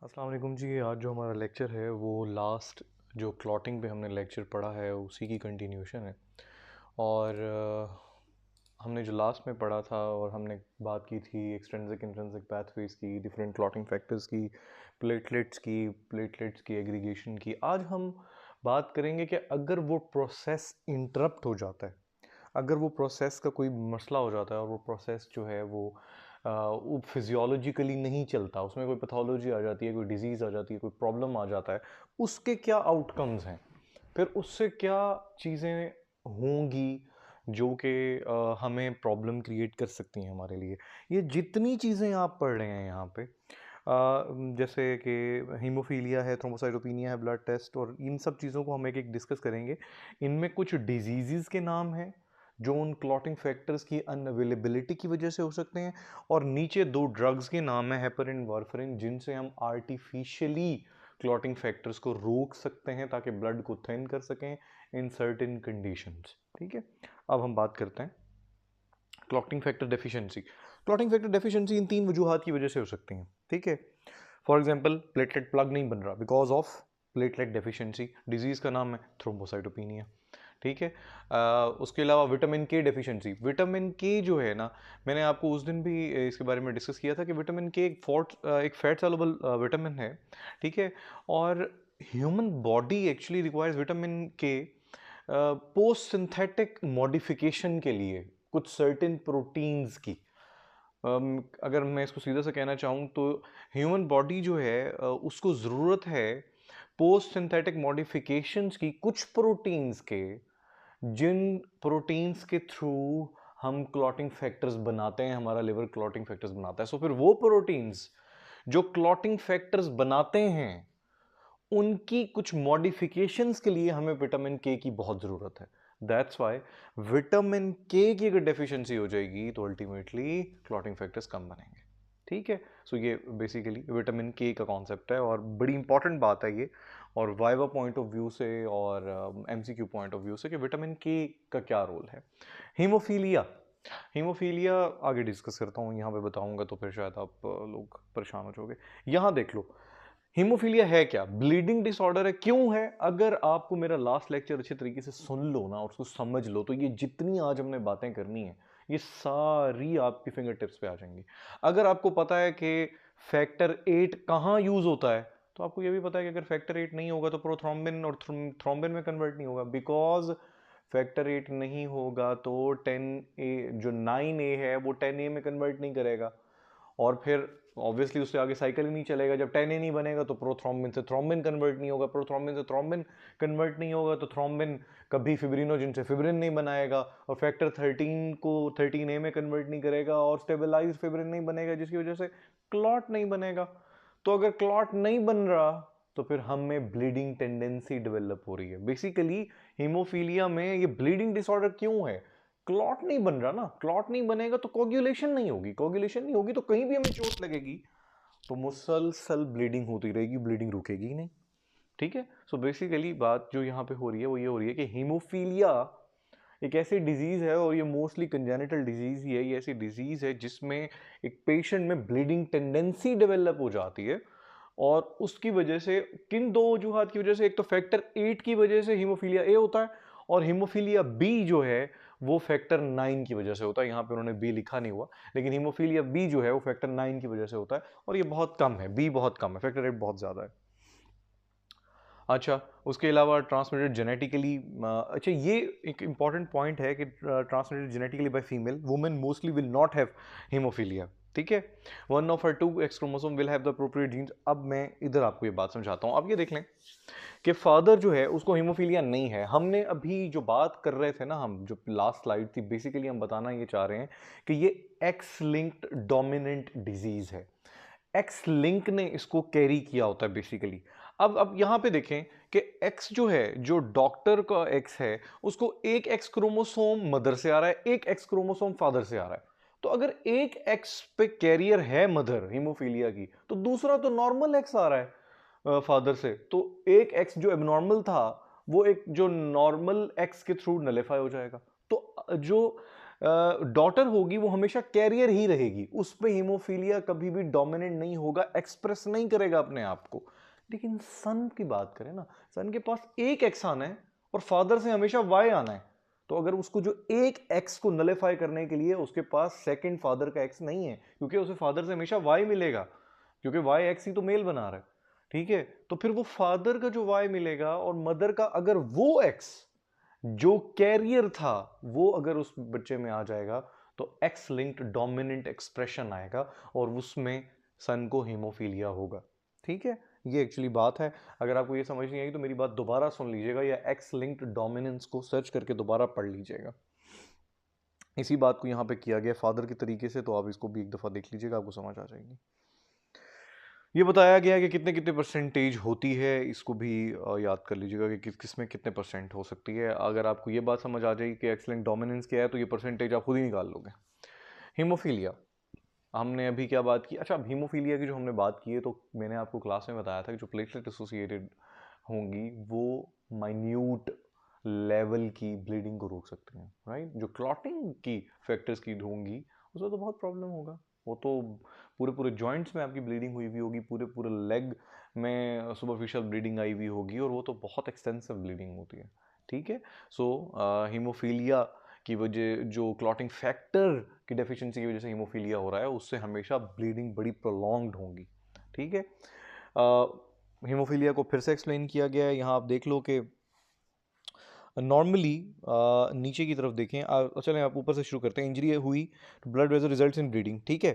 अस्सलाम वालेकुम जी। आज जो हमारा लेक्चर है वो लास्ट जो क्लॉटिंग पे हमने लेक्चर पढ़ा है उसी की कंटिन्यूशन है। और हमने जो लास्ट में पढ़ा था और हमने बात की थी एक्सट्रिंसिक इंट्रिंसिक पाथवेज की, डिफरेंट क्लॉटिंग फैक्टर्स की, प्लेटलेट्स की एग्रीगेशन की। आज हम बात करेंगे कि अगर वो प्रोसेस इंटरप्ट हो जाता है, अगर वो प्रोसेस का कोई मसला हो जाता है और वो प्रोसेस जो है वो फिजियोलॉजिकली नहीं चलता, उसमें कोई पैथोलॉजी आ जाती है, कोई डिजीज़ आ जाती है, कोई प्रॉब्लम आ जाता है, उसके क्या आउटकम्स हैं, फिर उससे क्या चीज़ें होंगी जो कि हमें प्रॉब्लम क्रिएट कर सकती हैं हमारे लिए। ये जितनी चीज़ें आप पढ़ रहे हैं यहाँ पे, जैसे कि हीमोफीलिया है, थ्रोम्बोसाइटोपिनिया है, ब्लड टेस्ट, और इन सब चीज़ों को हम एक एक डिस्कस करेंगे। इनमें कुछ डिजीज़ के नाम हैं जो उन क्लॉटिंग फैक्टर्स की अनअवेलेबिलिटी की वजह से हो सकते हैं, और नीचे दो ड्रग्स के नाम है, हेपरिन, वारफरिन, जिनसे हम आर्टिफिशियली क्लॉटिंग फैक्टर्स को रोक सकते हैं ताकि ब्लड को थिन कर सकें इन सर्टेन कंडीशंस। ठीक है, अब हम बात करते हैं clotting factor deficiency. Clotting factor deficiency in तीन वजूहात की वजह से हो सकती हैं। ठीक है, फॉर एग्जांपल प्लेटलेट प्लग नहीं बन रहा because of platelet deficiency, disease का नाम है थ्रोम्बोसाइटोपिनिया। ठीक है, उसके अलावा विटामिन के डेफिशिएंसी। विटामिन के जो है ना, मैंने आपको उस दिन भी इसके बारे में डिस्कस किया था कि विटामिन के एक फैट सॉल्युबल विटामिन है। ठीक है, और human body actually requires vitamin के पोस्ट सिंथेटिक मॉडिफिकेशन के लिए कुछ सर्टेन प्रोटीन्स की। अगर मैं इसको सीधा सा कहना चाहूँ तो ह्यूमन बॉडी जो है उसको ज़रूरत है पोस्ट सिंथेटिक मॉडिफिकेशंस की, कुछ प्रोटीन्स के, जिन प्रोटीन्स के थ्रू हम क्लॉटिंग फैक्टर्स बनाते हैं, हमारा लिवर क्लॉटिंग फैक्टर्स बनाता है। सो फिर वो प्रोटीन्स जो क्लॉटिंग फैक्टर्स बनाते हैं, उनकी कुछ मॉडिफिकेशंस के लिए हमें विटामिन के की बहुत ज़रूरत है। दैट्स वाई विटामिन के की अगर डेफिशिएंसी हो जाएगी तो अल्टीमेटली क्लॉटिंग फैक्टर्स कम बनेंगे। ठीक है, सो ये बेसिकली विटामिन के का कॉन्सेप्ट है और बड़ी इंपॉर्टेंट बात है ये, और वाइवा पॉइंट ऑफ व्यू से और एमसीक्यू पॉइंट ऑफ व्यू से कि विटामिन के का क्या रोल है। हीमोफीलिया, हीमोफीलिया आगे डिस्कस करता हूँ, यहाँ पे बताऊंगा तो फिर शायद आप लोग परेशान हो जाओगे। यहाँ देख लो, हीमोफीलिया है क्या? ब्लीडिंग डिसऑर्डर है। क्यों है? अगर आपको मेरा लास्ट लेक्चर अच्छे तरीके से सुन लो ना और उसको समझ लो तो ये जितनी आज हमने बातें करनी है ये सारी आपकी फिंगर टिप्स पे आ जाएंगी। अगर आपको पता है कि फैक्टर 8 कहाँ यूज होता है, तो आपको ये भी पता है कि अगर फैक्टर 8 नहीं होगा तो प्रोथ्रोम्बिन और थ्रोम्बिन में कन्वर्ट नहीं होगा। बिकॉज फैक्टर 8 नहीं होगा तो 10A, जो 9A है वो 10A में कन्वर्ट नहीं करेगा, और फिर ऑब्वियसली उससे आगे साइकिल ही नहीं चलेगा। जब 10A नहीं बनेगा तो प्रोथ्रोम्बिन से थ्रोम्बिन कन्वर्ट नहीं होगा, प्रोथ्रोम्बिन से थ्रोम्बिन कन्वर्ट नहीं होगा तो थ्रोम्बिन कभी फिब्रिनोजन से फिब्रिन नहीं बनाएगा, और फैक्टर 13 को 13A में कन्वर्ट नहीं करेगा, और स्टेबलाइज फिब्रिन नहीं बनेगा, जिसकी वजह से क्लॉट नहीं बनेगा। तो अगर क्लॉट नहीं बन रहा तो फिर हमें ब्लीडिंग टेंडेंसी डेवलप हो रही है। बेसिकली हीमोफीलिया में ये ब्लीडिंग डिसऑर्डर क्यों है? क्लॉट नहीं बन रहा ना, क्लॉट नहीं बनेगा तो कोगुलेशन नहीं होगी, कोगुलेशन नहीं होगी तो कहीं भी हमें चोट लगेगी तो मुसलसल ब्लीडिंग होती रहेगी, ब्लीडिंग रुकेगी ही नहीं। ठीक है, सो बेसिकली बात जो यहाँ पे हो रही है वो ये हो रही है कि हीमोफीलिया एक ऐसी डिजीज है, और ये मोस्टली कंजेनिटल डिजीज ही है। ये ऐसी डिजीज है जिसमें एक पेशेंट में ब्लीडिंग टेंडेंसी डेवलप हो जाती है, और उसकी वजह से किन दो वजूहात की वजह से, एक तो फैक्टर 8 की वजह से हीमोफीलिया ए होता है, और हीमोफीलिया बी जो है वो फैक्टर 9 की वजह से होता है। यहाँ पे उन्होंने बी लिखा नहीं हुआ, लेकिन हीमोफीलिया बी जो है वो फैक्टर 9 की वजह से होता है, और ये बहुत कम है, बी बहुत कम है, फैक्टर 8 बहुत ज्यादा है। अच्छा, उसके अलावा ट्रांसमिटेड जेनेटिकली, अच्छा ये एक इंपॉर्टेंट पॉइंट है कि transmitted genetically by female, women mostly will not have haemophilia. ठीक है, one of her 2 X chromosome will have the appropriate genes. अब मैं इधर आपको ये बात समझाता हूँ। अब ये देख लें कि फादर जो है उसको हीमोफीलिया नहीं है। हमने अभी जो बात कर रहे थे ना, हम जो लास्ट स्लाइड थी, बेसिकली हम बताना ये चाह रहे हैं कि ये एक्स लिंक्ड डोमिनेंट डिजीज है। एक्स लिंक ने इसको कैरी किया होता है बेसिकली। अब यहां पे देखें कि एक्स जो है, जो डॉक्टर का एक्स है, उसको एक एक्स क्रोमोसोम मदर से आ रहा है, एक एक्स क्रोमोसोम फादर से आ रहा है। तो अगर एक एक्स पे कैरियर है मदर हीमोफीलिया की, तो दूसरा तो नॉर्मल एक्स आ रहा है फादर से, तो एक एक्स जो एबनॉर्मल था वो एक जो नॉर्मल एक्स के थ्रू नलिफाई हो जाएगा। तो जो डॉटर होगी वो हमेशा कैरियर ही रहेगी, उस पे हीमोफीलिया कभी भी डोमिनेंट नहीं होगा, एक्सप्रेस नहीं करेगा अपने आप को। लेकिन सन की बात करें ना, सन के पास एक एक्स आना है और फादर से हमेशा वाई आना है, तो अगर उसको जो एक एक्स को नलिफाई करने के लिए उसके पास सेकंड फादर का एक्स नहीं है, क्योंकि उसे फादर से हमेशा वाई मिलेगा, क्योंकि वाई एक्स ही तो मेल बना रहा है, ठीक है। तो फिर वो फादर का जो वाई मिलेगा और मदर का, अगर वो एक्स जो कैरियर था वो अगर उस बच्चे में आ जाएगा तो एक्स लिंक्ड डोमिनेंट एक्सप्रेशन आएगा और उसमें सन को हीमोफीलिया होगा, ठीक है। ये एक्चुअली बात है। अगर आपको ये समझ नहीं आई तो मेरी बात दोबारा सुन लीजिएगा या एक्स लिंक्ड डोमिनेंस को सर्च करके दोबारा पढ़ लीजिएगा। इसी बात को यहाँ पे किया गया फादर के तरीके से, तो आप इसको भी एक दफ़ा देख लीजिएगा, आपको समझ आ जाएगी। ये बताया गया है कि कितने कितने परसेंटेज होती है, इसको भी याद कर लीजिएगा कि किस में कितने परसेंट हो सकती है। अगर आपको ये बात समझ आ जाएगी कि एक्स लिंक्ड डोमिनेंस क्या है तो ये परसेंटेज आप खुद ही निकाल लोगे। हीमोफीलिया हमने अभी क्या बात की, अच्छा हीमोफीलिया की जो हमने बात की है तो मैंने आपको क्लास में बताया था कि जो प्लेटलेट एसोसिएटेड होंगी वो माइन्यूट लेवल की ब्लीडिंग को रोक सकते हैं, राइट। जो क्लॉटिंग की फैक्टर्स की होंगी उसमें तो बहुत प्रॉब्लम होगा, वो तो पूरे पूरे जॉइंट्स में आपकी ब्लीडिंग हुई हुई होगी, पूरे पूरे लेग में सुपरफिशियल ब्लीडिंग आई हुई होगी और वो तो बहुत एक्सटेंसिव ब्लीडिंग होती है, ठीक है। सो हीमोफीलिया की वजह, जो क्लॉटिंग फैक्टर की डेफिशिएंसी की वजह से हीमोफीलिया हो रहा है उससे हमेशा ब्लीडिंग बड़ी प्रोलॉन्ग्ड होगी, ठीक है। हीमोफीलिया को फिर से एक्सप्लेन किया गया है, यहाँ आप देख लो कि नॉर्मली नीचे की तरफ देखें, चलें आप ऊपर से शुरू करते हैं। इंजरी हुई तो blood vessel results in bleeding, ठीक है।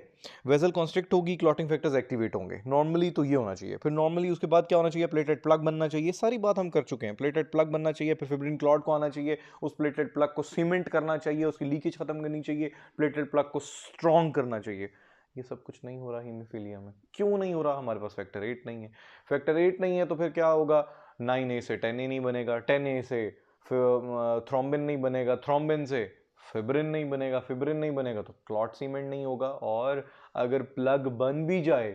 वेजल कॉन्स्ट्रिक्ट होगी, क्लॉटिंग फैक्टर्स एक्टिवेट होंगे, नॉर्मली तो ये होना चाहिए। फिर नॉर्मली उसके बाद क्या होना चाहिए, प्लेटलेट प्लग बनना चाहिए, सारी बात हम कर चुके हैं। प्लेटलेट प्लग बनना चाहिए, फिर फिब्रिन क्लॉट को आना चाहिए, उस प्लेटलेट प्लग को सीमेंट करना चाहिए, उसकी लीकेज खत्म करनी चाहिए, प्लेटलेट प्लग को स्ट्रॉन्ग करना चाहिए। ये सब कुछ नहीं हो रहा हीमोफीलिया में। क्यों नहीं हो रहा, हमारे पास फैक्टर 8 नहीं है। फैक्टर 8 नहीं है तो फिर क्या होगा, 9A से 10A नहीं बनेगा, 10A से थ्रोम्बिन नहीं बनेगा, थ्रोम्बिन से फिब्रिन नहीं बनेगा, फिब्रिन नहीं बनेगा तो क्लॉट सीमेंट नहीं होगा, और अगर प्लग बन भी जाए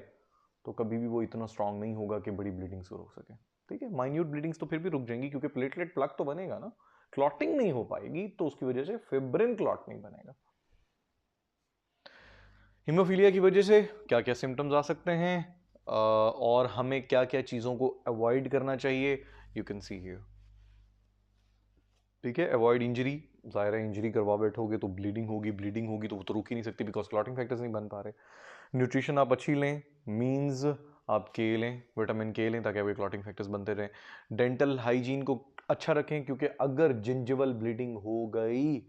तो कभी भी वो इतना स्ट्रांग नहीं होगा कि बड़ी ब्लीडिंग्स को रोक सके, ठीक है। माइन्यूट ब्लीडिंग्स तो फिर भी रुक जाएंगी क्योंकि प्लेटलेट प्लग तो बनेगा ना, क्लॉटिंग नहीं हो पाएगी तो उसकी वजह से फिब्रिन क्लॉट नहीं बनेगा। हीमोफीलिया की वजह से क्या क्या सिम्टम्स आ सकते हैं और हमें क्या क्या चीज़ों को अवॉइड करना चाहिए, यू कैन सी हियर, ठीक है। अवॉइड इंजरी, ज़ाहिर है इंजरी करवा बैठोगे तो ब्लीडिंग होगी, ब्लीडिंग होगी तो वो तो रुक ही नहीं सकती बिकॉज क्लॉटिंग फैक्टर्स नहीं बन पा रहे। न्यूट्रिशन आप अच्छी लें, मीन्स आप के लें, विटामिन के लें ताकि आपके क्लॉटिंग फैक्टर्स बनते रहें। डेंटल हाइजीन को अच्छा रखें क्योंकि अगर जिंजिवल ब्लीडिंग हो गई,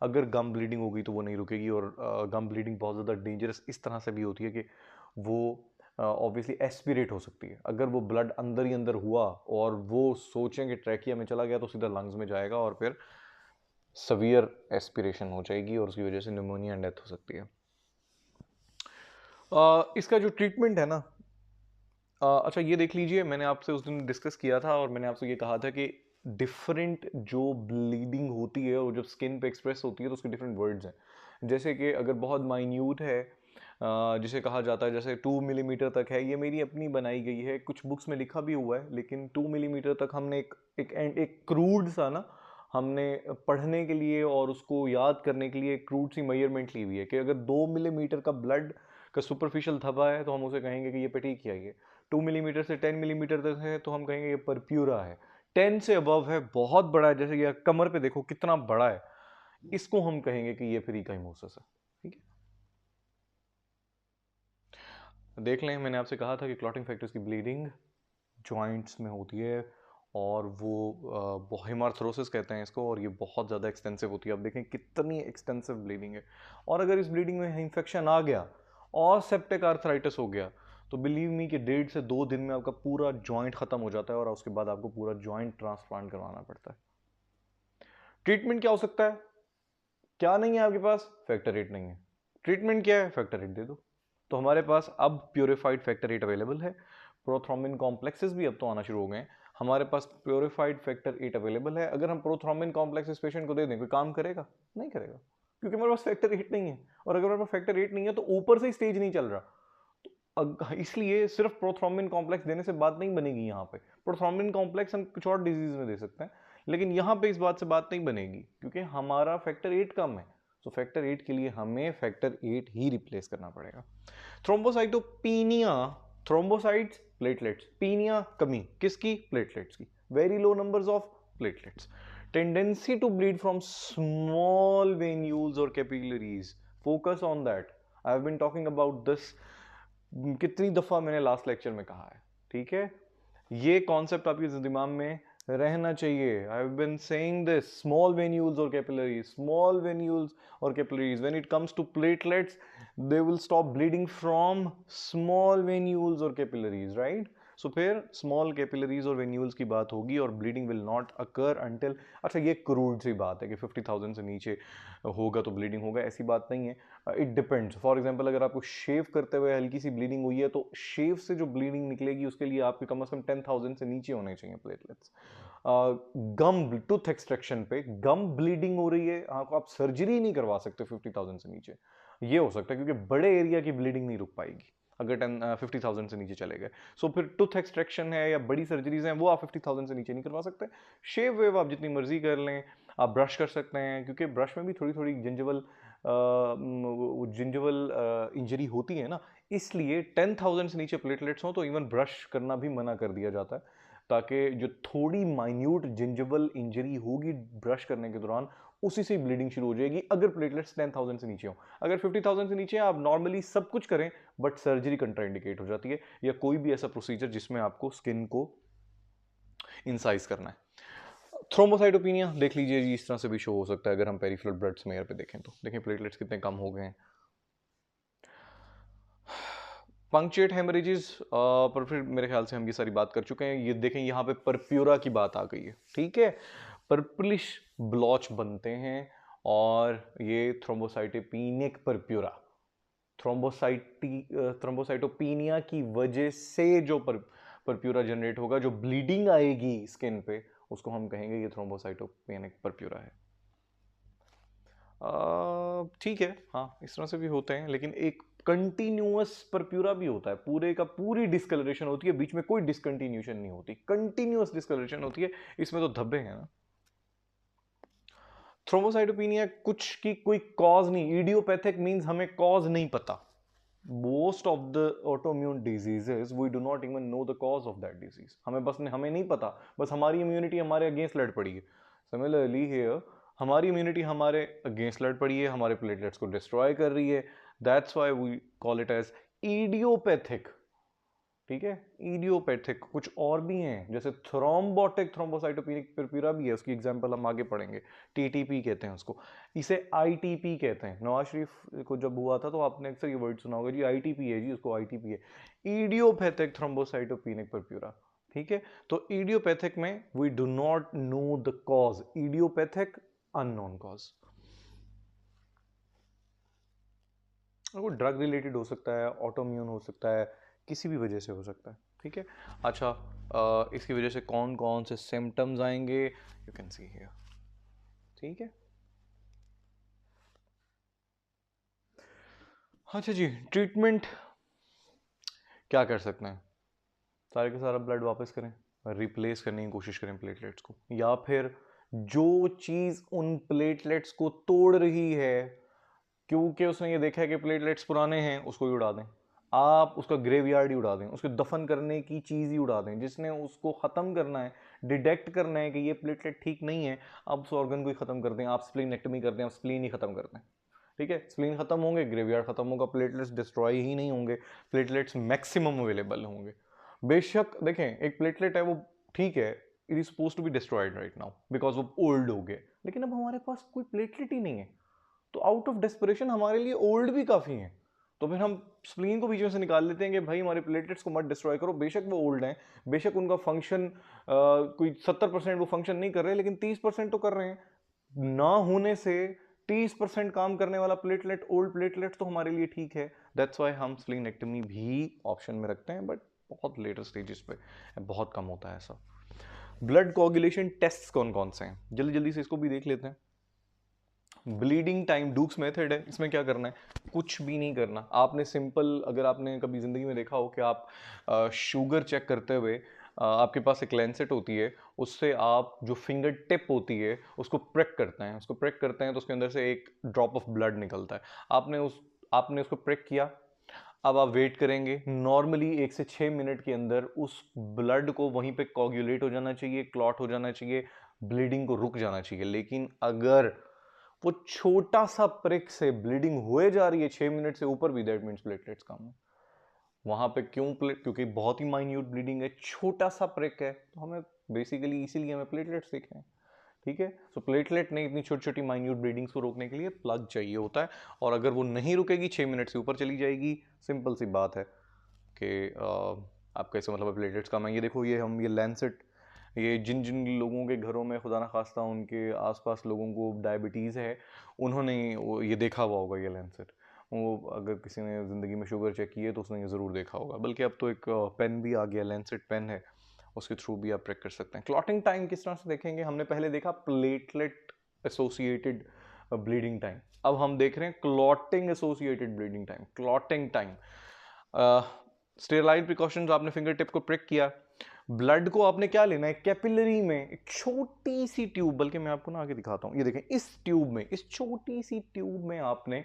अगर गम ब्लीडिंग हो गई तो वो नहीं रुकेगी, और गम ब्लीडिंग बहुत ज़्यादा डेंजरस इस तरह से भी होती है कि वो ऑब्वियसली एस्पिरेट हो सकती है। अगर वो ब्लड अंदर ही अंदर हुआ और वो सोचें कि ट्रैकिया में चला गया तो सीधा लंग्स में जाएगा और फिर सवियर एस्पिरेशन हो जाएगी और उसकी वजह से निमोनिया एंड डेथ हो सकती है। इसका जो ट्रीटमेंट है ना, अच्छा ये देख लीजिए, मैंने आपसे उस दिन डिस्कस किया था और मैंने आपसे ये कहा था कि डिफरेंट जो ब्लीडिंग होती है और जब स्किन पे एक्सप्रेस होती है तो उसके डिफरेंट वर्ड्स हैं। जैसे कि अगर बहुत माइन्यूट है, जिसे कहा जाता है जैसे 2 मिलीमीटर तक है, ये मेरी अपनी बनाई गई है, कुछ बुक्स में लिखा भी हुआ है, लेकिन 2 मिलीमीटर तक हमने एक क्रूड सा ना, हमने पढ़ने के लिए और उसको याद करने के लिए क्रूड सी मेजरमेंट ली हुई है कि अगर 2 मिलीमीटर का ब्लड का सुपरफिशियल धब्बा है तो हम उसे कहेंगे कि ये पेटिकिया है। 2 मिलीमीटर से 10 मिलीमीटर तक है तो हम कहेंगे ये परप्यूरा है। 10 से अबव है, बहुत बड़ा है, जैसे ये कमर पे देखो कितना बड़ा है, इसको हम कहेंगे कि ये पेरिकाइमोसिस है, ठीक है। देख लें, मैंने आपसे कहा था कि क्लॉटिंग फैक्टर्स की ब्लीडिंग जॉइंट्स में होती है और वो हेमार्थ्रोसिस कहते हैं इसको, और ये बहुत ज़्यादा एक्सटेंसिव होती है। आप देखें कितनी एक्सटेंसिव ब्लीडिंग है, और अगर इस ब्लीडिंग में इन्फेक्शन आ गया और सेप्टिक आर्थराइटिस हो गया तो बिलीव मी कि 1.5 से 2 दिन में आपका पूरा जॉइंट ख़त्म हो जाता है और उसके बाद आपको पूरा जॉइंट ट्रांसप्लांट करवाना पड़ता है। ट्रीटमेंट क्या हो सकता है, क्या नहीं है आपके पास, फैक्टर 8 नहीं है, ट्रीटमेंट क्या है, फैक्टर 8 दे दो। तो हमारे पास अब प्योरीफाइड फैक्टर 8 अवेलेबल है, प्रोथ्रोम्बिन कॉम्प्लेक्सेस भी अब तो आना शुरू हो गए हैं, हमारे पास प्योरीफाइड फैक्टर 8 अवेलेबल है। अगर हम प्रोथ्रोम्बिन कॉम्प्लेक्स इस पेशेंट को दे दें, कोई काम करेगा, नहीं करेगा, क्योंकि हमारे पास फैक्टर 8 नहीं है, और अगर हमारे पास फैक्टर 8 नहीं है तो ऊपर से स्टेज नहीं चल रहा, इसलिए सिर्फ प्रोथ्रोम्बिन कॉम्प्लेक्स देने से बात नहीं बनेगी। यहाँ पे प्रोथ्रोम्बिन कॉम्प्लेक्स हम कुछ और डिजीज में दे सकते हैं, लेकिन यहाँ पे इस बात से बात नहीं बनेगी क्योंकि हमारा फैक्टर 8 कम है, सो फैक्टर 8 के लिए हमें फैक्टर 8 ही रिप्लेस करना पड़ेगा। थ्रोम्बोसाइटोपिनिया, थ्रोम्बोसाइट्स प्लेटलेट्स, पीनिया कमी किसकी? प्लेटलेट्स की, very low numbers of platelets, tendency to bleed from small venules और capillaries, focus on that, I have been talking about this, कितनी दफा मैंने लास्ट लेक्चर में कहा है, ठीक है? ये कॉन्सेप्ट आपके दिमाग में रहना चाहिए। I have been saying this, small venules और कैपिलरीज, स्मॉल वेन्यूल्स और capillaries, when it comes to platelets they will stop bleeding from small venules और कैपिलरीज, राइट? सो फिर स्मॉल कैपिलरीज और वेन्यूल्स की बात होगी और bleeding will not occur until, अच्छा ये क्रूड सी बात है कि 50,000 से नीचे होगा तो ब्लीडिंग होगा, ऐसी बात नहीं है। It depends. फॉर एग्जांपल अगर आपको शेव करते हुए हल्की सी ब्लीडिंग हुई है तो शेव से जो ब्लीडिंग निकलेगी उसके लिए आपके कम से कम 10,000 से नीचे होने चाहिए प्लेटलेट्स। गम टूथ एक्सट्रैक्शन पे गम ब्लीडिंग हो रही है, आप सर्जरी नहीं करवा सकते 50,000 से नीचे, ये हो सकता है क्योंकि बड़े एरिया की ब्लीडिंग नहीं रुक पाएगी अगर 50,000 से नीचे चले गए। सो फिर टूथ एक्सट्रैक्शन है या बड़ी सर्जरीज हैं वो आप 50,000 से नीचे नहीं करवा सकते। शेव वेव आप जितनी मर्जी कर लें, आप ब्रश कर सकते हैं क्योंकि ब्रश में भी थोड़ी थोड़ी जिंजवल इंजरी होती है ना, इसलिए 10,000 से नीचे प्लेटलेट्स हो तो इवन ब्रश करना भी मना कर दिया जाता है, ताकि जो थोड़ी माइन्यूट जिंजवल इंजरी होगी ब्रश करने के दौरान उसी से ब्लीडिंग शुरू हो जाएगी अगर प्लेटलेट्स 10,000 से नीचे हो। अगर 50,000 से नीचे आप नॉर्मली सब कुछ करें बट सर्जरी कंट्राइंडिकेट हो जाती है, या कोई भी ऐसा प्रोसीजर जिसमें आपको स्किन को इंसाइज करना है। थ्रोम्बोसाइटोपिनिया देख लीजिए जी, इस तरह से भी शो हो सकता है अगर हम पेरिफेरल ब्लड स्मेयर पे देखें तो। देखें प्लेटलेट्स कितने कम हो गए हैं। पंक्चुएट हेमरेजेस पर फिर मेरे ख्याल से हम ये सारी बात कर चुके हैं। ये देखें यहाँ पे परप्यूरा की बात आ गई है, ठीक है? पर्पलिश ब्लॉच बनते हैं और ये थ्रोम्बोसाइटोपिनिक परप्यूरा, थ्रोम्बोसाइटोपिनिया की वजह से जो परप्यूरा जनरेट होगा, जो ब्लीडिंग आएगी स्किन पे, उसको हम कहेंगे ये थ्रोम्बोसाइटोपिनिक परप्यूरा है। ठीक है, हाँ इस तरह से भी होते हैं, लेकिन एक कंटिन्यूअस परप्यूरा भी होता है, पूरे का पूरी डिस्कलरेशन होती है, बीच में कोई डिसकंटिन्यूशन नहीं होती, कंटिन्यूअस डिस्कलरेशन होती है, इसमें तो धब्बे हैं ना। थ्रोम्बोसाइटोपिनिया कुछ की कोई कॉज नहीं, इडियोपैथिक मींस हमें कॉज नहीं पता। Most of the autoimmune diseases we do not even know the cause of that disease, हमें नहीं पता, बस हमारी इम्यूनिटी हमारे अगेंस्ट लड़ पड़ी है। सिमिलरली हियर हमारी इम्यूनिटी हमारे अगेंस्ट लड़ पड़ी है, हमारे प्लेटलेट्स को डिस्ट्रॉय कर रही है, that's why we call it as idiopathic, ठीक है? इडियोपैथिक कुछ और भी हैं, जैसे थ्रोम्बोटिक थ्रोम्बोसाइटोपिनिक परप्यूरा भी है, उसकी एग्जांपल हम आगे पढ़ेंगे, टीटीपी कहते हैं उसको, इसे आईटीपी कहते हैं। नवाज शरीफ को जब हुआ था तो आपने अक्सर ये वर्ड सुना होगा जी, आईटीपी है जी, उसको आईटीपी है, इडियोपैथिक थ्रोम्बोसाइटोपिनिक परप्यूरा, ठीक है? तो इडियोपैथिक में we do not know the cause, idiopathic unknown cause. वो ड्रग रिलेटेड हो सकता है, ऑटोम्यून हो सकता है, किसी भी वजह से हो सकता है, ठीक है? अच्छा, इसकी वजह से कौन कौन से सिम्टम्स आएंगे, यू कैन सी हियर, ठीक है? अच्छा जी, ट्रीटमेंट क्या कर सकते हैं? सारे का सारा ब्लड वापस करें, रिप्लेस करने की कोशिश करें प्लेटलेट्स को, या फिर जो चीज़ उन प्लेटलेट्स को तोड़ रही है क्योंकि उसने ये देखा है कि प्लेटलेट्स पुराने हैं, उसको ही उड़ा दें। आप उसका ग्रेवयार्ड ही उड़ा दें, उसको दफन करने की चीज़ ही उड़ा दें, जिसने उसको ख़त्म करना है, डिटेक्ट करना है कि ये प्लेटलेट ठीक नहीं है, आप उस ऑर्गन को ही ख़त्म कर दें, आप स्प्लीनेक्टमी कर दें, आप स्प्लीन ही ख़त्म कर दें, ठीक है? स्प्लीन ख़त्म होंगे, ग्रेवयार्ड ख़त्म होगा, प्लेटलेट्स डिस्ट्रॉय ही नहीं होंगे, प्लेटलेट्स मैक्सिमम अवेलेबल होंगे। बेशक देखें एक प्लेटलेट है वो ठीक है, it is suppose to be destroyed right now because वो ओल्ड हो गए, लेकिन अब हमारे पास कोई प्लेटलेट ही नहीं है, तो आउट ऑफ डेस्परेशन हमारे लिए ओल्ड भी काफ़ी हैं, तो फिर हम स्प्लीन को बीच में से निकाल लेते हैं कि भाई हमारे प्लेटलेट्स को मत डिस्ट्रॉय करो, बेशक वो ओल्ड हैं, बेशक उनका फंक्शन कोई 70% वो फंक्शन नहीं कर रहे, लेकिन 30% तो कर रहे हैं। ना होने से 30% काम करने वाला प्लेटलेट, ओल्ड प्लेटलेट तो हमारे लिए ठीक है, दैट्स वाई हम स्प्लीनेक्टमी भी ऑप्शन में रखते हैं, बट बहुत लेटर स्टेजेस पे, बहुत कम होता है ऐसा। ब्लड कोगुलेशन टेस्ट कौन कौन से हैं, जल्दी जल्दी से इसको भी देख लेते हैं। ब्लीडिंग टाइम डूक्स मेथड है, इसमें क्या करना है, कुछ भी नहीं करना। आपने सिंपल, अगर आपने कभी ज़िंदगी में देखा हो कि आप शुगर चेक करते हुए आपके पास एक लैंसेट होती है, उससे आप जो फिंगर टिप होती है उसको प्रिक करते हैं, तो उसके अंदर से एक ड्रॉप ऑफ ब्लड निकलता है। आपने उसको प्रिक किया। अब आप वेट करेंगे, नॉर्मली 1 से 6 मिनट के अंदर उस ब्लड को वहीं पे कोगुलेट हो जाना चाहिए, क्लॉट हो जाना चाहिए, ब्लीडिंग को रुक जाना चाहिए। लेकिन अगर वो छोटा सा प्रिक से ब्लीडिंग हुए जा रही है 6 मिनट से ऊपर भी, दैट मीन्स प्लेटलेट्स कम है। वहां पे क्यों क्योंकि बहुत ही माइन्यूट ब्लीडिंग है, छोटा सा प्रिक है, तो हमें बेसिकली इसीलिए हमें प्लेटलेट्स दिखे हैं। ठीक है, सो प्लेटलेट ने इतनी छोटी छोटी माइन्यूट ब्लीडिंग्स को रोकने के लिए प्लग चाहिए होता है, और अगर वो नहीं रुकेगी, 6 मिनट से ऊपर चली जाएगी, सिंपल सी बात है कि आपका इसका मतलब प्लेटलेट्स कम है। ये देखो, ये लैंसेट, ये जिन जिन लोगों के घरों में खुदा ना खास्ता उनके आसपास लोगों को डायबिटीज़ है, उन्होंने ये देखा हुआ होगा, ये लैंसेट। वो अगर किसी ने ज़िंदगी में शुगर चेक की है तो उसने ये ज़रूर देखा होगा। बल्कि अब तो एक पेन भी आ गया, लैंसेट पेन है, उसके थ्रू भी आप ट्रैक कर सकते हैं। क्लॉटिंग टाइम किस तरह से देखेंगे, हमने पहले देखा प्लेटलेट एसोसिएटेड ब्लीडिंग टाइम, अब हम देख रहे हैं clotting associated bleeding time. Clotting time, Sterlite precautions, आपने फिंगर टिप को प्रिक किया, ब्लड को आपने क्या लेना है, कैपिलरी में एक छोटी सी ट्यूब, बल्कि मैं आपको ना आगे दिखाता हूं, ये देखें, इस ट्यूब में, इस छोटी सी ट्यूब में आपने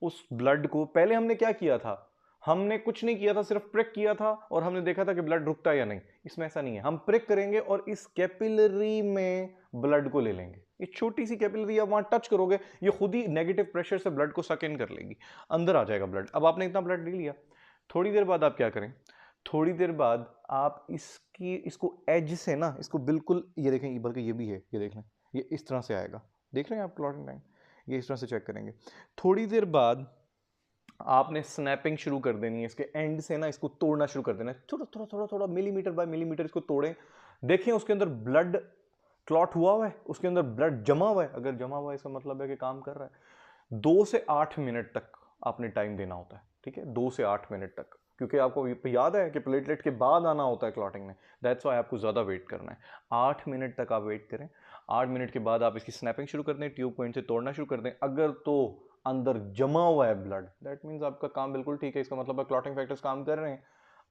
उस ब्लड को, पहले हमने क्या किया था, हमने कुछ नहीं किया था, सिर्फ प्रिक किया था और हमने देखा था कि ब्लड रुकता है या नहीं। इसमें ऐसा नहीं है, हम प्रिक करेंगे और इस कैपिलरी में ब्लड को ले लेंगे। ये छोटी सी कैपिलरी, आप वहां टच करोगे, ये खुद ही नेगेटिव प्रेशर से ब्लड को सक इन कर लेगी, अंदर आ जाएगा ब्लड। अब आपने इतना ब्लड ले लिया, थोड़ी देर बाद आप क्या करें, थोड़ी देर बाद आप इसको एज से ना, इसको बिल्कुल, ये देखें, बल्कि ये भी है, ये देख लें, ये इस तरह से आएगा, देख रहे हैं आप क्लॉटिंग टाइम, ये इस तरह से चेक करेंगे। थोड़ी देर बाद आपने स्नैपिंग शुरू कर देनी है, इसके एंड से ना इसको तोड़ना शुरू कर देना है, थोड़ा थोड़ा थोड़ा थोड़ा, मिलीमीटर बाय मिलीमीटर इसको तोड़ें। देखें उसके अंदर ब्लड क्लॉट हुआ है, उसके अंदर ब्लड जमा हुआ है, अगर जमा हुआ है इसका मतलब है कि काम कर रहा है। 2 से 8 मिनट तक आपने टाइम देना होता है, ठीक है, 2 से 8 मिनट तक, क्योंकि आपको याद है कि प्लेटलेट के बाद आना होता है क्लॉटिंग में, दैट्स वाई आपको ज़्यादा वेट करना है। 8 मिनट तक आप वेट करें, 8 मिनट के बाद आप इसकी स्नैपिंग शुरू कर दें, ट्यूब पॉइंट से तोड़ना शुरू कर दें। अगर तो अंदर जमा हुआ है ब्लड, दैट मीन्स आपका काम बिल्कुल ठीक है, इसका मतलब है क्लॉटिंग फैक्टर्स काम कर रहे हैं।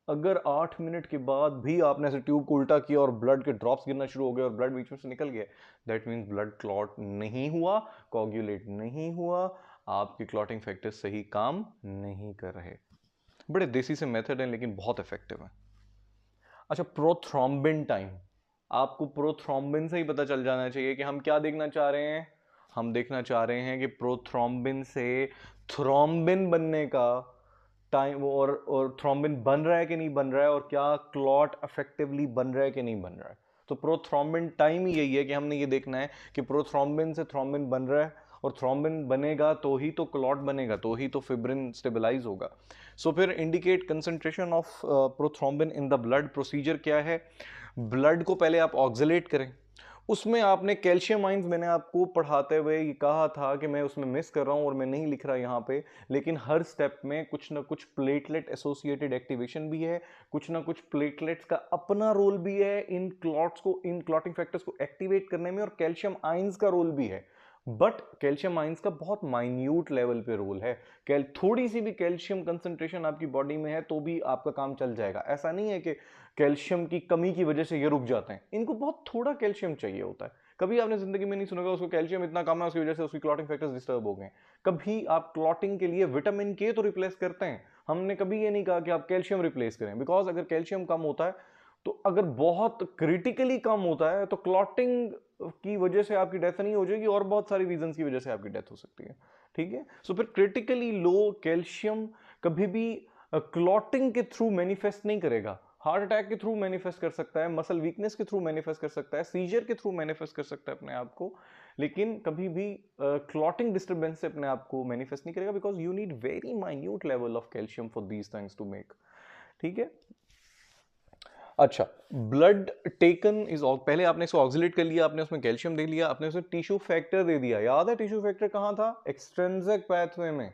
अगर 8 मिनट के बाद भी आपने ऐसे ट्यूब को उल्टा किया और ब्लड के ड्रॉप्स गिरना शुरू हो गए और ब्लड बीच में से निकल गया, दैट मीन्स ब्लड क्लॉट नहीं हुआ, कोगुलेट नहीं हुआ, आपके क्लॉटिंग फैक्टर्स सही काम नहीं कर रहे। बड़े देसी से मेथड हैं लेकिन बहुत इफेक्टिव है। अच्छा, प्रोथ्रोम्बिन टाइम, आपको प्रोथ्रोम्बिन से ही पता चल जाना चाहिए कि हम क्या देखना चाह रहे हैं। हम देखना चाह रहे हैं कि प्रोथ्रोम्बिन से थ्रोम्बिन बनने का टाइम, और थ्रोम्बिन बन रहा है कि नहीं बन रहा है, और क्या क्लॉट इफेक्टिवली बन रहा है कि नहीं बन रहा है। तो प्रोथ्रोम्बिन टाइम ही यही है कि हमने ये देखना है कि प्रोथ्रोम्बिन से थ्रोम्बिन बन रहा है, और थ्रोम्बिन बनेगा तो ही तो क्लॉट बनेगा, तो ही तो फिब्रिन स्टेबलाइज होगा। सो फिर indicate concentration of prothrombin in the blood, procedure क्या है, ब्लड को पहले आप ऑक्सीलेट करें, उसमें आपने कैल्शियम आइंस, मैंने आपको पढ़ाते हुए ये कहा था कि मैं उसमें मिस कर रहा हूं और मैं नहीं लिख रहा यहाँ पे, लेकिन हर स्टेप में कुछ ना कुछ प्लेटलेट एसोसिएटेड एक्टिवेशन भी है, कुछ ना कुछ प्लेटलेट्स का अपना रोल भी है इन क्लॉट्स को, इन क्लॉटिंग फैक्टर्स को एक्टिवेट करने में, और कैल्शियम आइंस का रोल भी है। बट कैल्शियम आइंस का बहुत माइन्यूट लेवल पे रोल है। थोड़ी सी भी कैल्शियम कंसंट्रेशन आपकी बॉडी में है तो भी आपका काम चल जाएगा। ऐसा नहीं है कि कैल्शियम की कमी की वजह से ये रुक जाते हैं, इनको बहुत थोड़ा कैल्शियम चाहिए होता है। कभी आपने जिंदगी में नहीं सुना उसको कैल्शियम इतना कम है उसकी वजह से उसकी क्लॉटिंग फैक्टर्स डिस्टर्ब हो गए। कभी आप क्लॉटिंग के लिए विटामिन के तो रिप्लेस करते हैं, हमने कभी ये नहीं कहा कि आप कैल्शियम रिप्लेस करें, बिकॉज अगर कैल्शियम कम होता है तो, अगर बहुत क्रिटिकली कम होता है तो क्लॉटिंग की वजह से आपकी डेथ नहीं हो जाएगी, और बहुत सारी रीजंस की वजह से आपकी डेथ हो सकती है। ठीक है, सो फिर क्रिटिकली लो कैल्शियम कभी भी क्लॉटिंग के थ्रू मैनिफेस्ट नहीं करेगा, हार्ट अटैक के थ्रू मैनिफेस्ट कर सकता है, मसल वीकनेस के थ्रू मैनिफेस्ट कर सकता है, सीजर के थ्रू मैनिफेस्ट कर सकता है अपने आप को, लेकिन कभी भी क्लॉटिंग डिस्टर्बेंस से अपने आप को मैनिफेस्ट नहीं करेगा, because you need very minute level of calcium for these things to make. ठीक है, अच्छा, ब्लड टेकन इज, पहले आपने इसको ऑक्सीलेट कर लिया, आपने उसमें कैल्शियम दे लिया, आपने उसमें टिश्यू फैक्टर दे दिया। याद है टिश्यू फैक्टर कहां था, एक्सट्रिंसिक पाथवे में,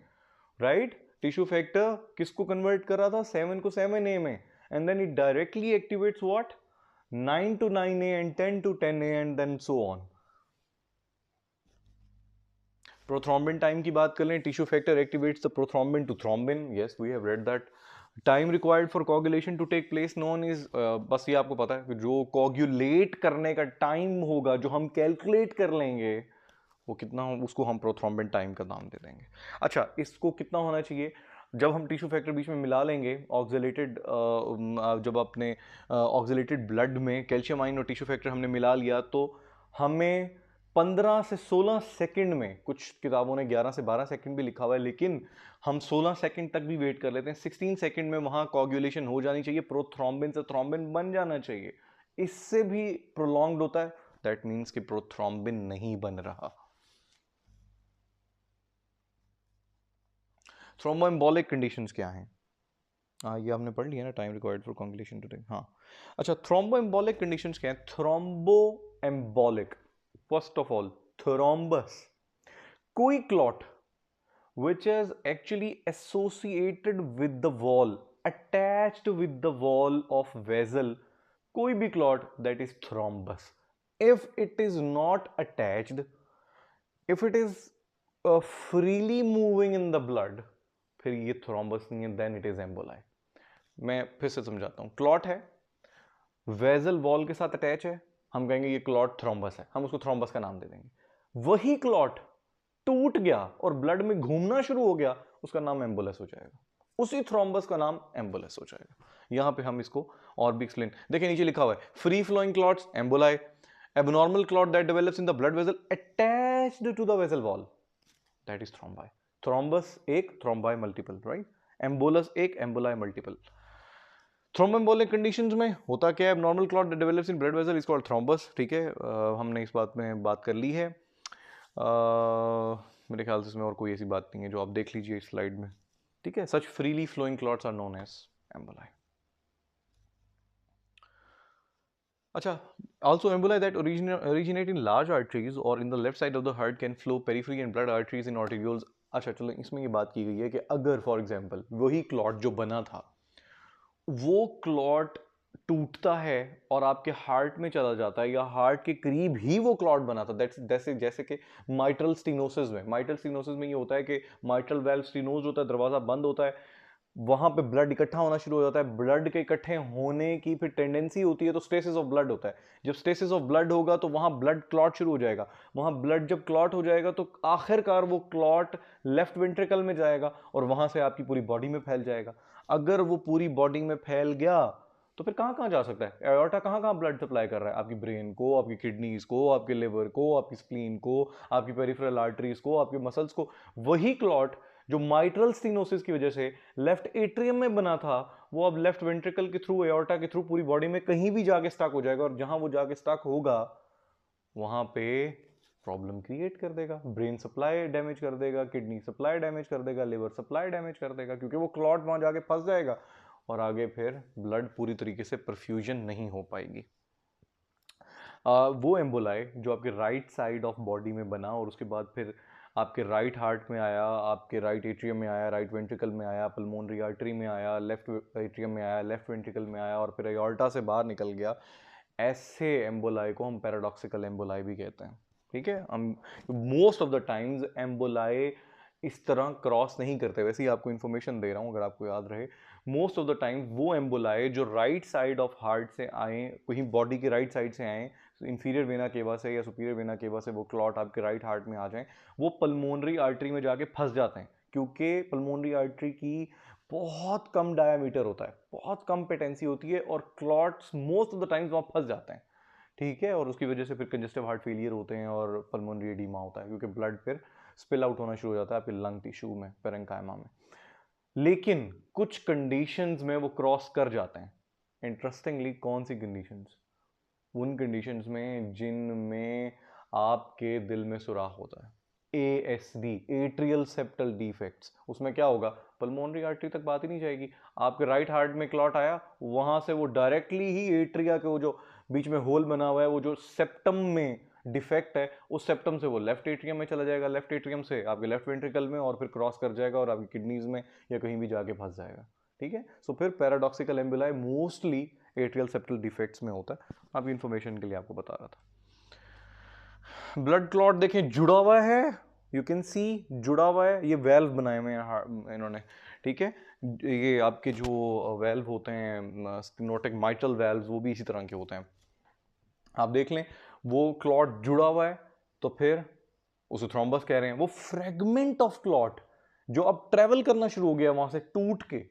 राइट। टिश्यू फैक्टर किसको कन्वर्ट कर रहा था, 7 को 7A में, and then it directly activates what, 9 to 9A and 10 to 10A and then so on. Prothrombin time की बात कर लें, tissue factor activates the prothrombin to thrombin, yes we have read that. Time required for coagulation to take place known is, बस ये आपको पता है कि जो कोगुलेट करने का टाइम होगा, जो हम कैलकुलेट कर लेंगे वो कितना हो, उसको हम प्रोथ्रोम्बिन टाइम का नाम दे देंगे। अच्छा, इसको कितना होना चाहिए? जब हम टिश्यू फैक्टर बीच में मिला लेंगे ऑक्सिलेटेड, जब अपने ऑक्सिलेटेड ब्लड में कैल्शियम आयन और टिश्यू फैक्टर हमने मिला लिया, तो हमें 15 से 16 सेकंड में, कुछ किताबों ने 11 से 12 सेकंड भी लिखा हुआ है, लेकिन हम 16 सेकंड तक भी वेट कर लेते हैं। 16 सेकंड में वहां कोगुलेशन हो जानी चाहिए, प्रोथ्रोम्बिन से थ्रोम्बिन बन जाना चाहिए। इससे भी प्रोलॉन्ग्ड होता है, दैट मीन्स कि प्रोथ्रोम्बिन नहीं बन रहा। थ्रोम्बोएम्बोलिक कंडीशंस क्या हैं? ये हमने पढ़ लिया ना, time required for coagulation to take. हाँ, अच्छा, थ्रोम्बोएम्बोलिक कंडीशंस क्या हैं? Thromboembolic, first of all, thrombus, कोई clot which is actually associated with the wall, attached with the wall of vessel, कोई भी clot, that is thrombus. If it is not attached, if it is freely moving in the blood, फिर ये thrombus नहीं है, then it is emboli. मैं फिर से समझाता हूं। क्लॉट है, वेजल वॉल के साथ अटैच है, हम कहेंगे ये क्लॉट थ्रोम्बस है, हम उसको थ्रोम्बस का नाम दे देंगे। वही क्लॉट टूट गया और ब्लड में घूमना शुरू हो गया, उसका नाम एम्बुलस हो जाएगा, उसी थ्रोम्बस का नाम एम्बुलस हो जाएगा। यहां पे हम इसको और भी एक्सप्लेन, देखिए नीचे लिखा हुआ है, free flowing clots emboli, abnormal clot that develops in the blood vessel attached to the vessel wall, that is thrombi. Thrombus एक, थ्रोम्बाई मल्टीपल, राइट? एम्बुलस एक, एम्बुलाई मल्टीपल। थ्रोम्बोएम्बोलिक कंडीशंस में होता क्या है? Abnormal clot develops in blood vessel is called thrombus, ठीक है? हमने इस बात में बात कर ली है। मेरे ख्याल से इसमें और कोई ऐसी बात नहीं है, जो आप देख लीजिए इस स्लाइड में, ठीक है? Such freely flowing clots are known as emboli. अच्छा, also emboli that originate in large arteries or in the left side of the heart can flow periphery and blood arteries in arterioles. अच्छा चलो, इसमें ये बात की गई है कि अगर फॉर एग्जांपल वही क्लॉट जो बना था, वो क्लॉट टूटता है और आपके हार्ट में चला जाता है, या हार्ट के करीब ही वो क्लॉट बना था, जैसे कि माइट्रल स्टीनोसिस में ये होता है कि माइट्रल वेल्व स्टीनोज होता है, दरवाजा बंद होता है, वहां पे ब्लड इकट्ठा होना शुरू हो जाता है, ब्लड के इकट्ठे होने की फिर टेंडेंसी होती है, तो स्टेसिस ऑफ ब्लड होता है। जब स्टेसिस ऑफ ब्लड होगा तो वहां ब्लड क्लॉट शुरू हो जाएगा, वहां ब्लड जब क्लॉट हो जाएगा तो आखिरकार वो क्लॉट लेफ्ट वेंट्रिकल में जाएगा और वहां से आपकी पूरी बॉडी में फैल जाएगा। अगर वो पूरी बॉडी में फैल गया तो फिर कहां कहां जा सकता है? एओर्टा कहां कहां ब्लड सप्लाई कर रहा है? आपकी ब्रेन को, आपकी किडनीज को, आपके लिवर को, आपकी स्प्लीन को, आपकी पेरिफेरल आर्टरीज को, आपके मसल्स को। वही क्लॉट जो माइट्रल स्टीनोसिस की वजह से लेफ्ट एट्रियम में बना था, वो अब लेफ्ट वेंट्रिकल के थ्रू, एओर्टा के थ्रू पूरी बॉडी में कहीं भी जाके स्टक हो जाएगा, और जहां वो जाके स्टक होगा वहां पे प्रॉब्लम क्रिएट कर देगा, ब्रेन सप्लाई डैमेज कर देगा, किडनी सप्लाई डैमेज कर देगा, लिवर सप्लाई डैमेज कर देगा, क्योंकि वो क्लॉट वहां जाके फंस जाएगा और आगे फिर ब्लड पूरी तरीके से परफ्यूजन नहीं हो पाएगी। वो एम्बोलाई जो आपके राइट साइड ऑफ बॉडी में बना और उसके बाद फिर आपके राइट हार्ट में आया, आपके राइट एट्रियम में आया, राइट वेंट्रिकल में आया, पल्मोनरी आर्टरी में आया, लेफ्ट एट्रियम में आया, लेफ्ट वेंट्रिकल में आया, और फिर एओर्टा से बाहर निकल गया, ऐसे एम्बोलाई को हम पैराडॉक्सिकल एम्बोलाई भी कहते हैं, ठीक है? हम most of the times emboli इस तरह क्रॉस नहीं करते, वैसे ही आपको इन्फॉर्मेशन दे रहा हूँ अगर आपको याद रहे। मोस्ट ऑफ द टाइम वो एम्बोलाई जो राइट साइड ऑफ हार्ट से आए, कहीं बॉडी के राइट साइड से आए, इंफीरियर वेना केवा से या सुपीरियर वेना केवा से वो क्लॉट आपके राइट हार्ट में आ जाएं, वो पल्मोनरी आर्टरी में जाके फंस जाते हैं, क्योंकि पल्मोनरी आर्टरी की बहुत कम डायामीटर होता है, बहुत कम पेटेंसी होती है, और clots most of the times वहाँ फंस जाते हैं, ठीक है? और उसकी वजह से फिर कंजेस्टिव हार्ट फेलियर होते हैं और पल्मोनरी एडीमा होता है, क्योंकि ब्लड फिर स्पिल आउट होना शुरू हो जाता है आपके लंग टिश्यू में, पेरेन्काइमा में। लेकिन कुछ कंडीशंस में वो क्रॉस कर जाते हैं। इंटरेस्टिंगली, कौन सी कंडीशंस? उन कंडीशंस में जिनमें आपके दिल में सुराख होता है, ASD, एट्रियल सेप्टल डिफेक्ट्स। उसमें क्या होगा? पल्मोनरी आर्टरी तक बात ही नहीं जाएगी, आपके राइट हार्ट में क्लॉट आया, वहां से वो डायरेक्टली ही एट्रिया के वो जो बीच में होल बना हुआ है, वो जो सेप्टम में डिफेक्ट है, उस सेप्टम से वो लेफ्ट एट्रियम में चला जाएगा, लेफ्ट एट्रियम से आपके लेफ्ट वेंट्रिकल में, और फिर क्रॉस कर जाएगा और आपकी किडनीज में या कहीं भी जाके फंस जाएगा, ठीक है? सो फिर paradoxical emboli mostly atrial septal defects में होता है। आपकी इंफॉर्मेशन के लिए आपको बता रहा था। ब्लड क्लॉट देखें जुड़ा हुआ है यू कैन सी जुड़ा हुआ है, ये वेल्व बनाए हुए हैं इन्होंने, ठीक है। ये आपके जो वेल्व होते हैं स्टेनोटिक माइटल वेल्व, वो भी इसी तरह के होते हैं। आप देख लें वो क्लॉट जुड़ा हुआ है तो फिर उसे थ्रोम्बस कह रहे हैं। वो फ्रेगमेंट ऑफ क्लॉट जो अब ट्रेवल करना शुरू हो गया वहां से टूट के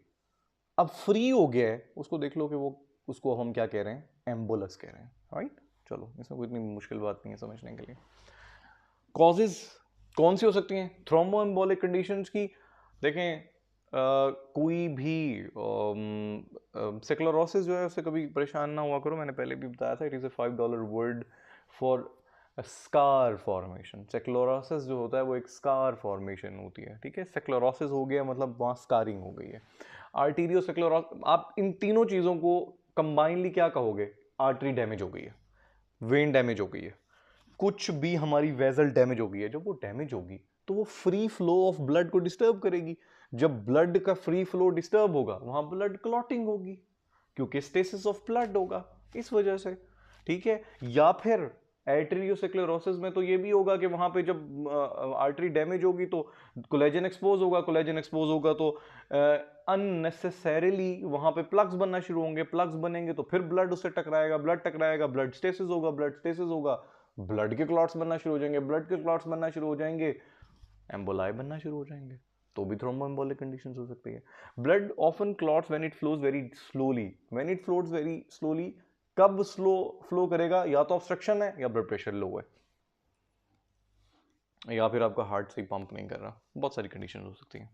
अब फ्री हो गया है, उसको देख लो कि वो, उसको हम क्या कह रहे हैं, एम्बोलस कह रहे हैं, राइट। चलो इसमें कोई इतनी मुश्किल बात नहीं है समझने के लिए। कॉजेज कौन सी हो सकती हैं थ्रोम्बोएम्बोलिक कंडीशंस की? देखें कोई भी सेक्लोरोसिस जो है उससे कभी परेशान ना हुआ करो, मैंने पहले भी बताया था, it is a $5 word for scar formation. Sclerosis जो होता है वो एक स्कार फॉर्मेशन होती है, ठीक है। सेक्लोरोसिस हो गया मतलब वहाँ स्कारिंग हो गई है। आर्टीरियोसेक्लोरोस, आप इन तीनों चीज़ों को कंबाइनली क्या कहोगे? आर्टरी डैमेज हो गई है, वेन डैमेज हो गई है, कुछ भी हमारी वेजल डैमेज हो गई है। जब वो डैमेज होगी तो वो फ्री फ्लो ऑफ ब्लड को डिस्टर्ब करेगी। जब ब्लड का फ्री फ्लो डिस्टर्ब होगा वहां ब्लड क्लॉटिंग होगी, क्योंकि स्टेसिस ऑफ ब्लड होगा इस वजह से, ठीक है। या फिर एट्रियोसेक्लेरोसिस में तो ये भी होगा कि वहां पे जब आर्टरी डैमेज होगी तो कोलेजन एक्सपोज होगा, कोलेजन एक्सपोज होगा तो अननेसेसरीली वहां पे प्लग्स बनना शुरू होंगे, प्लग्स बनेंगे तो फिर ब्लड उससे टकराएगा, ब्लड टकराएगा, ब्लड स्टेसिस होगा, ब्लड स्टेसिस होगा, ब्लड के क्लॉट्स बनना शुरू हो जाएंगे, ब्लड के क्लॉट्स बनना शुरू हो जाएंगे, एम्बोलाई बनना शुरू हो जाएंगे, तो भी थ्रोम्बोएम्बोलिक कंडीशंस हो सकती है। Blood often clots when it flows very slowly, when it flows very slowly. कब स्लो फ्लो करेगा? या तो ऑब्स्ट्रक्शन है या ब्लड प्रेशर लो है या फिर आपका हार्ट सही पंप नहीं कर रहा, बहुत सारी कंडीशन हो सकती हैं।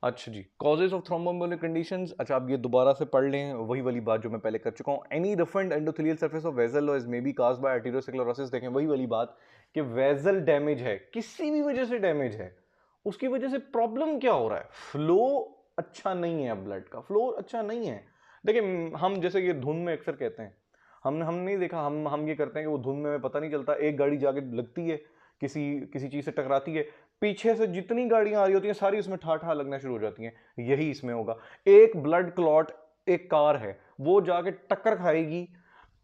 अच्छा जी, कॉजेज ऑफ थ्रोम्बोएम्बोलिक कंडीशंस। अच्छा आप ये दोबारा से पढ़ लें, वही वाली बात जो मैं पहले कर चुका हूँ। Any roughened endothelial surface of vessel is may be caused by arteriosclerosis. देखें वही वाली बात कि वेसल डैमेज है, किसी भी वजह से डैमेज है, उसकी वजह से प्रॉब्लम क्या हो रहा है? फ्लो अच्छा नहीं है, ब्लड का फ्लो अच्छा नहीं है। देखिए हम जैसे ये धुन में अक्सर कहते हैं, हम नहीं देखा, हम ये करते हैं कि वो धुन में पता नहीं चलता, एक गाड़ी जाके लगती है किसी किसी चीज से टकराती है, पीछे से जितनी गाड़ियां आ रही होती हैं सारी उसमें ठा ठा लगना शुरू हो जाती हैं। यही इसमें होगा। एक ब्लड क्लॉट, एक कार है वो जाके टक्कर खाएगी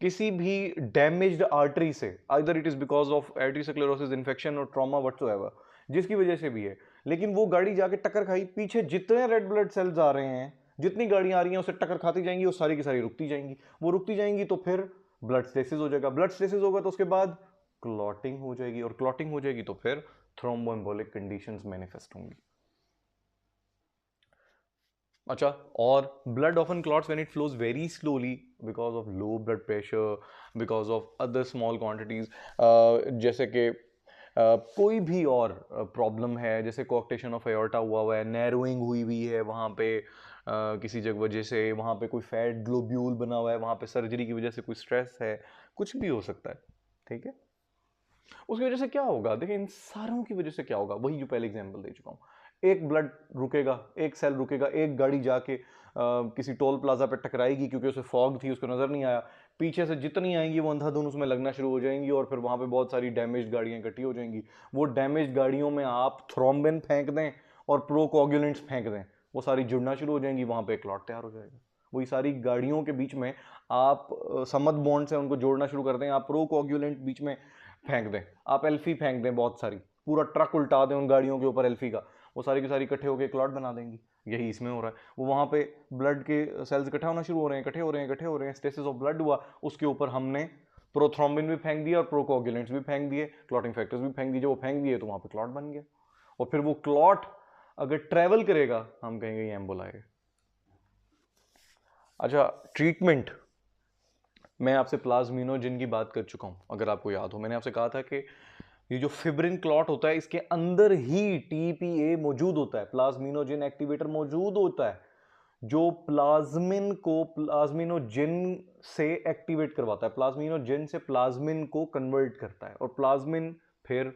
किसी भी डैमेज्ड आर्टरी से, either it is because of arteriosclerosis, infection और ट्रॉमा व्हाटसोएवर, जिसकी वजह से भी है। लेकिन वो गाड़ी जाके टक्कर खाई, पीछे जितने रेड ब्लड सेल्स आ रहे हैं, जितनी गाड़ियां आ रही हैं उससे टक्कर खाती जाएंगी, वो सारी की सारी रुकती जाएंगी। वो रुकती जाएंगी तो फिर ब्लड स्टेसिस हो जाएगा, ब्लड स्टेसिस होगा तो उसके बाद क्लॉटिंग हो जाएगी, और क्लॉटिंग हो जाएगी तो फिर थ्रोम्बोएम्बोलिक कंडीशंस मैनिफेस्ट होंगी। अच्छा, और blood often clots when it flows very slowly because of low blood pressure, because of other small quantities, जैसे कि कोई भी और प्रॉब्लम है, जैसे कोऑक्टेशन ऑफ एओर्टा हुआ है, नैरोइंग हुई हुई है वहाँ पे किसी जगह वजह से, वहाँ पे कोई फैट ग्लोब्यूल बना हुआ है, वहाँ पे सर्जरी की वजह से कोई स्ट्रेस है, कुछ भी हो सकता है, ठीक है। उसकी वजह से क्या होगा? देखिए इन सारों की वजह से क्या होगा, वही जो पहले एग्जांपल दे चुका हूं। एक ब्लड रुकेगा, एक सेल रुकेगा, एक गाड़ी जाके किसी टोल प्लाजा पे टकराएगी क्योंकि उसे फॉग थी, उसको नजर नहीं आया, पीछे से जितनी आएंगी वो अंधाधुंध उसमें लगना शुरू हो जाएंगी और फिर वहां पे बहुत सारी डैमेज गाड़ियां इकट्ठी हो जाएंगी। वो डैमेज गाड़ियों में आप थ्रोम्बिन फेंक दें और प्रोकोगुलेंट्स फेंक दें, वो सारी जुड़ना शुरू हो जाएंगी, वहां पे एक क्लॉट तैयार हो जाएगा। वही सारी गाड़ियों के बीच में आप समद बॉन्ड से उनको जोड़ना शुरू कर दें, आप प्रोकोगुलेंट बीच में फेंक दें, आप एल्फी फेंक दें, बहुत सारी, पूरा ट्रक उल्टा दें उन गाड़ियों के ऊपर एल्फी का, वो सारी की सारी इकट्ठे होकर क्लॉट बना देंगी। यही इसमें हो रहा है। वो वहां पे ब्लड के सेल्स इकट्ठा होना शुरू हो रहे हैं, इकट्ठे हो रहे हैं, इकट्ठे हो रहे हैं, स्टेसिस ऑफ ब्लड हुआ, उसके ऊपर हमने प्रोथ्रोम्बिन भी फेंक दिया और प्रोकोगुलेंट्स भी फेंक दिए, क्लॉटिंग फैक्टर्स भी फेंक दिए, जो वो फेंक दिए तो वहां पे क्लॉट बन गया। और फिर वो क्लॉट अगर ट्रेवल करेगा हम कहेंगे ये एम्बोला है। अच्छा, ट्रीटमेंट, मैं आपसे प्लाज्मिनोजेन की बात कर चुका हूं, अगर आपको याद हो, मैंने आपसे कहा था कि ये जो फिब्रिन क्लॉट होता है इसके अंदर ही टीपीए मौजूद होता है, प्लाज्मिनोजेन एक्टिवेटर मौजूद होता है, जो प्लाज्मिन को प्लाज्मिनोजेन से एक्टिवेट करवाता है, प्लाज्मिनोजेन से प्लाज्मिन को कन्वर्ट करता है और प्लाज्मिन फिर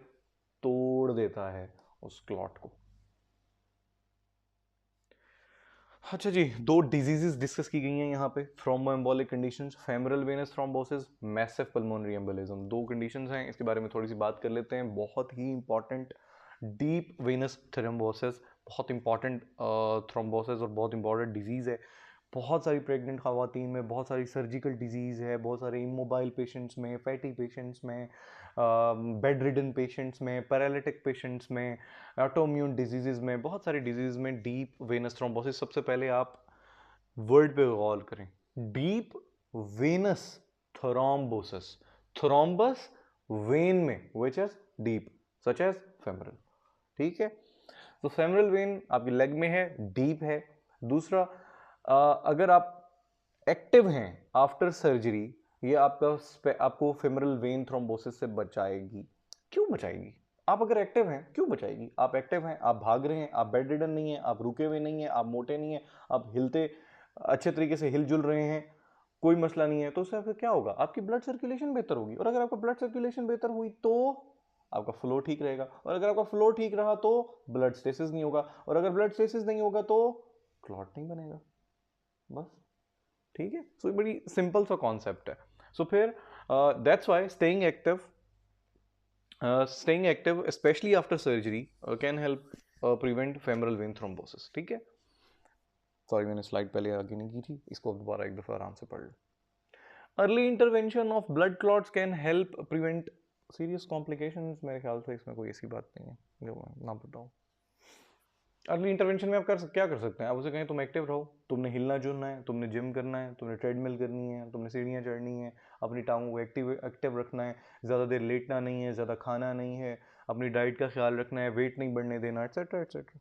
तोड़ देता है उस क्लॉट को। अच्छा जी, दो डिजीजेस डिस्कस की गई हैं यहाँ पे, thromboembolic conditions, femoral venous thrombosis, massive pulmonary embolism, दो कंडीशंस हैं, इसके बारे में थोड़ी सी बात कर लेते हैं। बहुत ही इंपॉर्टेंट डीप वेनस थ्रोम्बोसिस, बहुत इंपॉर्टेंट थ्रोम्बोसिस और बहुत इंपॉर्टेंट डिजीज है। बहुत सारी प्रेग्नेंट खवातीन में, बहुत सारी सर्जिकल डिजीज़ है, बहुत सारे इमोबाइल पेशेंट्स में, फैटी पेशेंट्स में, बेड रिडन पेशेंट्स में, पैरालिटिक पेशेंट्स में, ऑटोइम्यून डिजीज़ में, बहुत सारी डिजीज़ में डीप वेनस थ्रोम्बोसिस। सबसे पहले आप वर्ड पे गौर करें, deep venous thrombosis, thrombus vein में which is deep such as femoral. ठीक है, तो फेमरल वेन आपकी लेग में है, डीप है। दूसरा, अगर आप एक्टिव हैं आफ्टर सर्जरी, ये आपको फेमरल वेन थ्रोम्बोसिस से बचाएगी। क्यों बचाएगी? आप अगर एक्टिव हैं क्यों बचाएगी? आप एक्टिव हैं, आप भाग रहे हैं, आप बेड रिडन नहीं है, आप रुके हुए नहीं है, आप मोटे नहीं है, आप हिलते अच्छे तरीके से हिलजुल रहे हैं, कोई मसला नहीं है, तो उससे आपका क्या होगा? आपकी ब्लड सर्कुलेशन बेहतर होगी। और अगर आपका ब्लड सर्कुलेशन बेहतर हुई तो आपका फ्लो ठीक रहेगा, और अगर आपका फ्लो ठीक रहा तो ब्लड स्टेसिस नहीं होगा, और अगर ब्लड स्टेसिस नहीं होगा तो क्लॉट नहीं बनेगा। बस, ठीक है। सो बड़ी सिंपल सा कॉन्सेप्ट है। सो फिर that's why staying active especially after surgery can help prevent femoral vein thrombosis। ठीक है, सॉरी मैंने स्लाइड पहले आगे नहीं की थी, इसको दोबारा एक दफा आराम से पढ़ लो। Early intervention of blood clots can help prevent serious complications. मेरे ख्याल से इसमें कोई ऐसी बात नहीं है जो मैं ना बताऊं। अर्ली इंटरवेंशन में आप क्या कर सकते हैं? आप उसे कहें तुम एक्टिव रहो, तुमने हिलना जुलना है, तुमने जिम करना है, तुमने ट्रेडमिल करनी है, तुमने सीढ़ियाँ चढ़नी है, अपनी टांगों को एक्टिव रखना है, ज़्यादा देर लेटना नहीं है, ज़्यादा खाना नहीं है, अपनी डाइट का ख्याल रखना है, वेट नहीं बढ़ने देना, एटसेट्रा एटसेट्रा।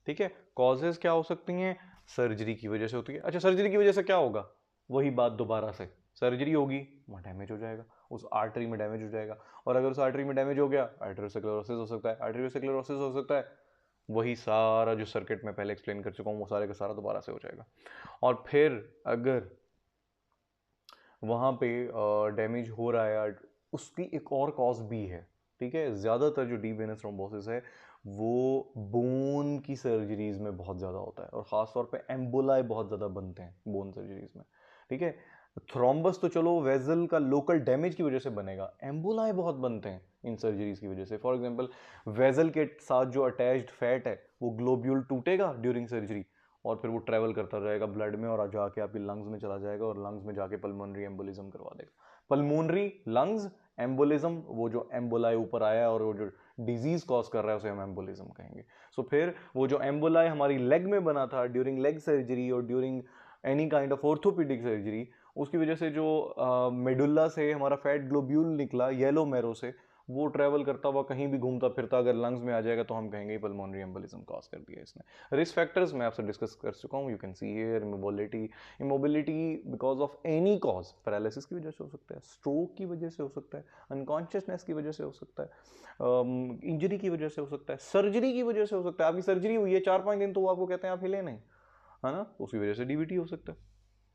ठीक है, कॉजेज क्या हो सकती हैं? सर्जरी की वजह से होती है। अच्छा, सर्जरी की वजह से क्या होगा? वही बात दोबारा से, सर्जरी होगी, वहाँ डैमेज हो जाएगा, उस आर्टरी में डैमेज हो जाएगा, और अगर उस आर्टरी में डैमेज हो गया, आर्टेरियोस्क्लेरोसिस हो सकता है, आर्टेरियोस्क्लेरोसिस हो सकता है, वही सारा जो सर्किट में पहले एक्सप्लेन कर चुका हूँ वो सारे का सारा दोबारा से हो जाएगा। और फिर अगर वहाँ पे डैमेज हो रहा है, उसकी एक और कॉज भी है। ठीक है, ज़्यादातर जो डीप वेनस थ्रोम्बोसिस है वो बोन की सर्जरीज में बहुत ज़्यादा होता है, और ख़ास तौर पे एम्बोलाई बहुत ज़्यादा बनते हैं बोन सर्जरीज में। ठीक है, थ्रोम्बस तो चलो वेजल का लोकल डैमेज की वजह से बनेगा, एम्बोलाई बहुत बनते हैं इन सर्जरीज की वजह से। फॉर एग्जांपल, वेजल के साथ जो अटैच्ड फैट है वो ग्लोब्यूल टूटेगा ड्यूरिंग सर्जरी, और फिर वो ट्रैवल करता रहेगा ब्लड में और जाके आपकी लंग्स में चला जाएगा, और लंग्स में जाके पल्मोनरी एम्बोलिज्म करवा देगा। पल्मोनरी लंग्स एम्बोलिज्म, वो जो एम्बोलाई ऊपर आया है और वो जो डिजीज कॉज कर रहा है उसे हम एम्बोलिज्म कहेंगे। सो फिर वो जो एम्बोलाई हमारी लेग में बना था ड्यूरिंग लेग सर्जरी और during any kind of orthopaedic surgery, उसकी वजह से जो मेडुल्ला से हमारा फैट ग्लोब्यूल निकला येलो मैरो से, वो ट्रैवल करता हुआ कहीं भी घूमता फिरता अगर लंग्स में आ जाएगा तो हम कहेंगे पल्मोनरी एम्बोलिज्म कॉज कर दिया इसने। रिस्क फैक्टर्स मैं आपसे डिस्कस कर चुका हूँ, you can see here. Immobility because of any cause, paralysis की वजह से हो सकता है, स्ट्रोक की वजह से हो सकता है, अनकॉन्शियसनेस की वजह से हो सकता है, इंजरी की वजह से हो सकता है, सर्जरी की वजह से हो सकता है। आपकी सर्जरी हुई है 4-5 दिन तो वो आपको कहते हैं आप हिले नहीं, है ना, उसकी वजह से डीवीटी हो सकता है।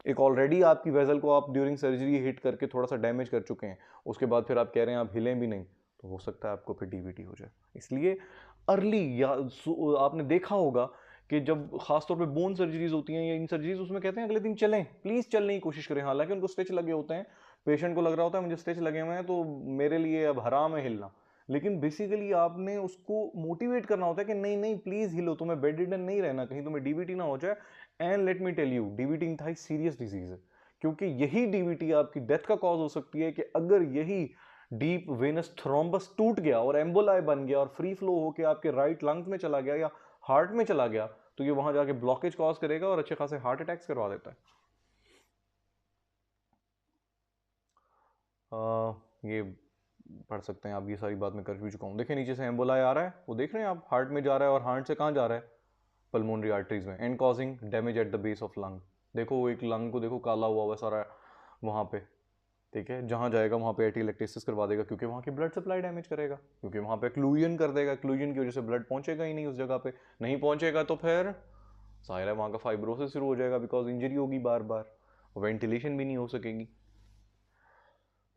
एक ऑलरेडी आपकी वेजल को आप ड्यूरिंग सर्जरी हिट करके थोड़ा सा डैमेज कर चुके हैं, उसके बाद फिर आप कह रहे हैं आप हिलें भी नहीं, तो हो सकता है आपको फिर डीवीटी हो जाए। इसलिए अर्ली, या आपने देखा होगा कि जब खासतौर पे बोन सर्जरीज होती हैं या इन सर्जरीज, उसमें कहते हैं अगले दिन चलें, प्लीज चलने की कोशिश करें, हालांकि उनको स्टिच लगे होते हैं, पेशेंट को लग रहा होता है मुझे स्टिच लगे हुए हैं तो मेरे लिए अब हराम है हिलना, लेकिन बेसिकली आपने उसको मोटिवेट करना होता है कि नहीं नहीं प्लीज हिलो, तुम्हें बेड रिडन नहीं रहना, कहीं तुम्हें डीवीटी ना हो जाए। And let me tell you, DVT इंतहाई सीरियस डिजीज है, क्योंकि यही डीवीटी आपकी डेथ का कॉज हो सकती है कि अगर यही डीप वेनस थ्रोम्बस टूट गया और एम्बोलाई बन गया और फ्री फ्लो होकर आपके राइट लंग्स में चला गया या हार्ट में चला गया, तो ये वहां जाके ब्लॉकेज कॉज करेगा और अच्छे खासे हार्ट अटैक्स करवा देता है। ये पढ़ सकते हैं आप, ये सारी बात मैं कर भी चुका हूँ। देखिए नीचे से एम्बोलाई आ रहा है, वो देख रहे हैं आप, हार्ट में जा रहा है, और हार्ट से कहाँ जा रहा है? पल्मोनरी आर्टरीज में, and causing damage at the base of lung. देखो एक लंग को देखो काला हुआ हुआ सारा वहाँ पे, ठीक है, जहाँ जाएगा वहाँ पे एटीलेक्टेसिस करवा देगा, क्योंकि वहाँ की ब्लड सप्लाई डैमेज करेगा, क्योंकि वहाँ पे क्लूजन कर देगा, क्लूजन की वजह से ब्लड पहुँचेगा ही नहीं उस जगह पे, नहीं पहुँचेगा तो फिर जाहिर है वहाँ का फाइब्रोसिस शुरू हो जाएगा, बिकॉज इंजरी होगी बार बार, वेंटिलेशन भी नहीं हो सकेगी।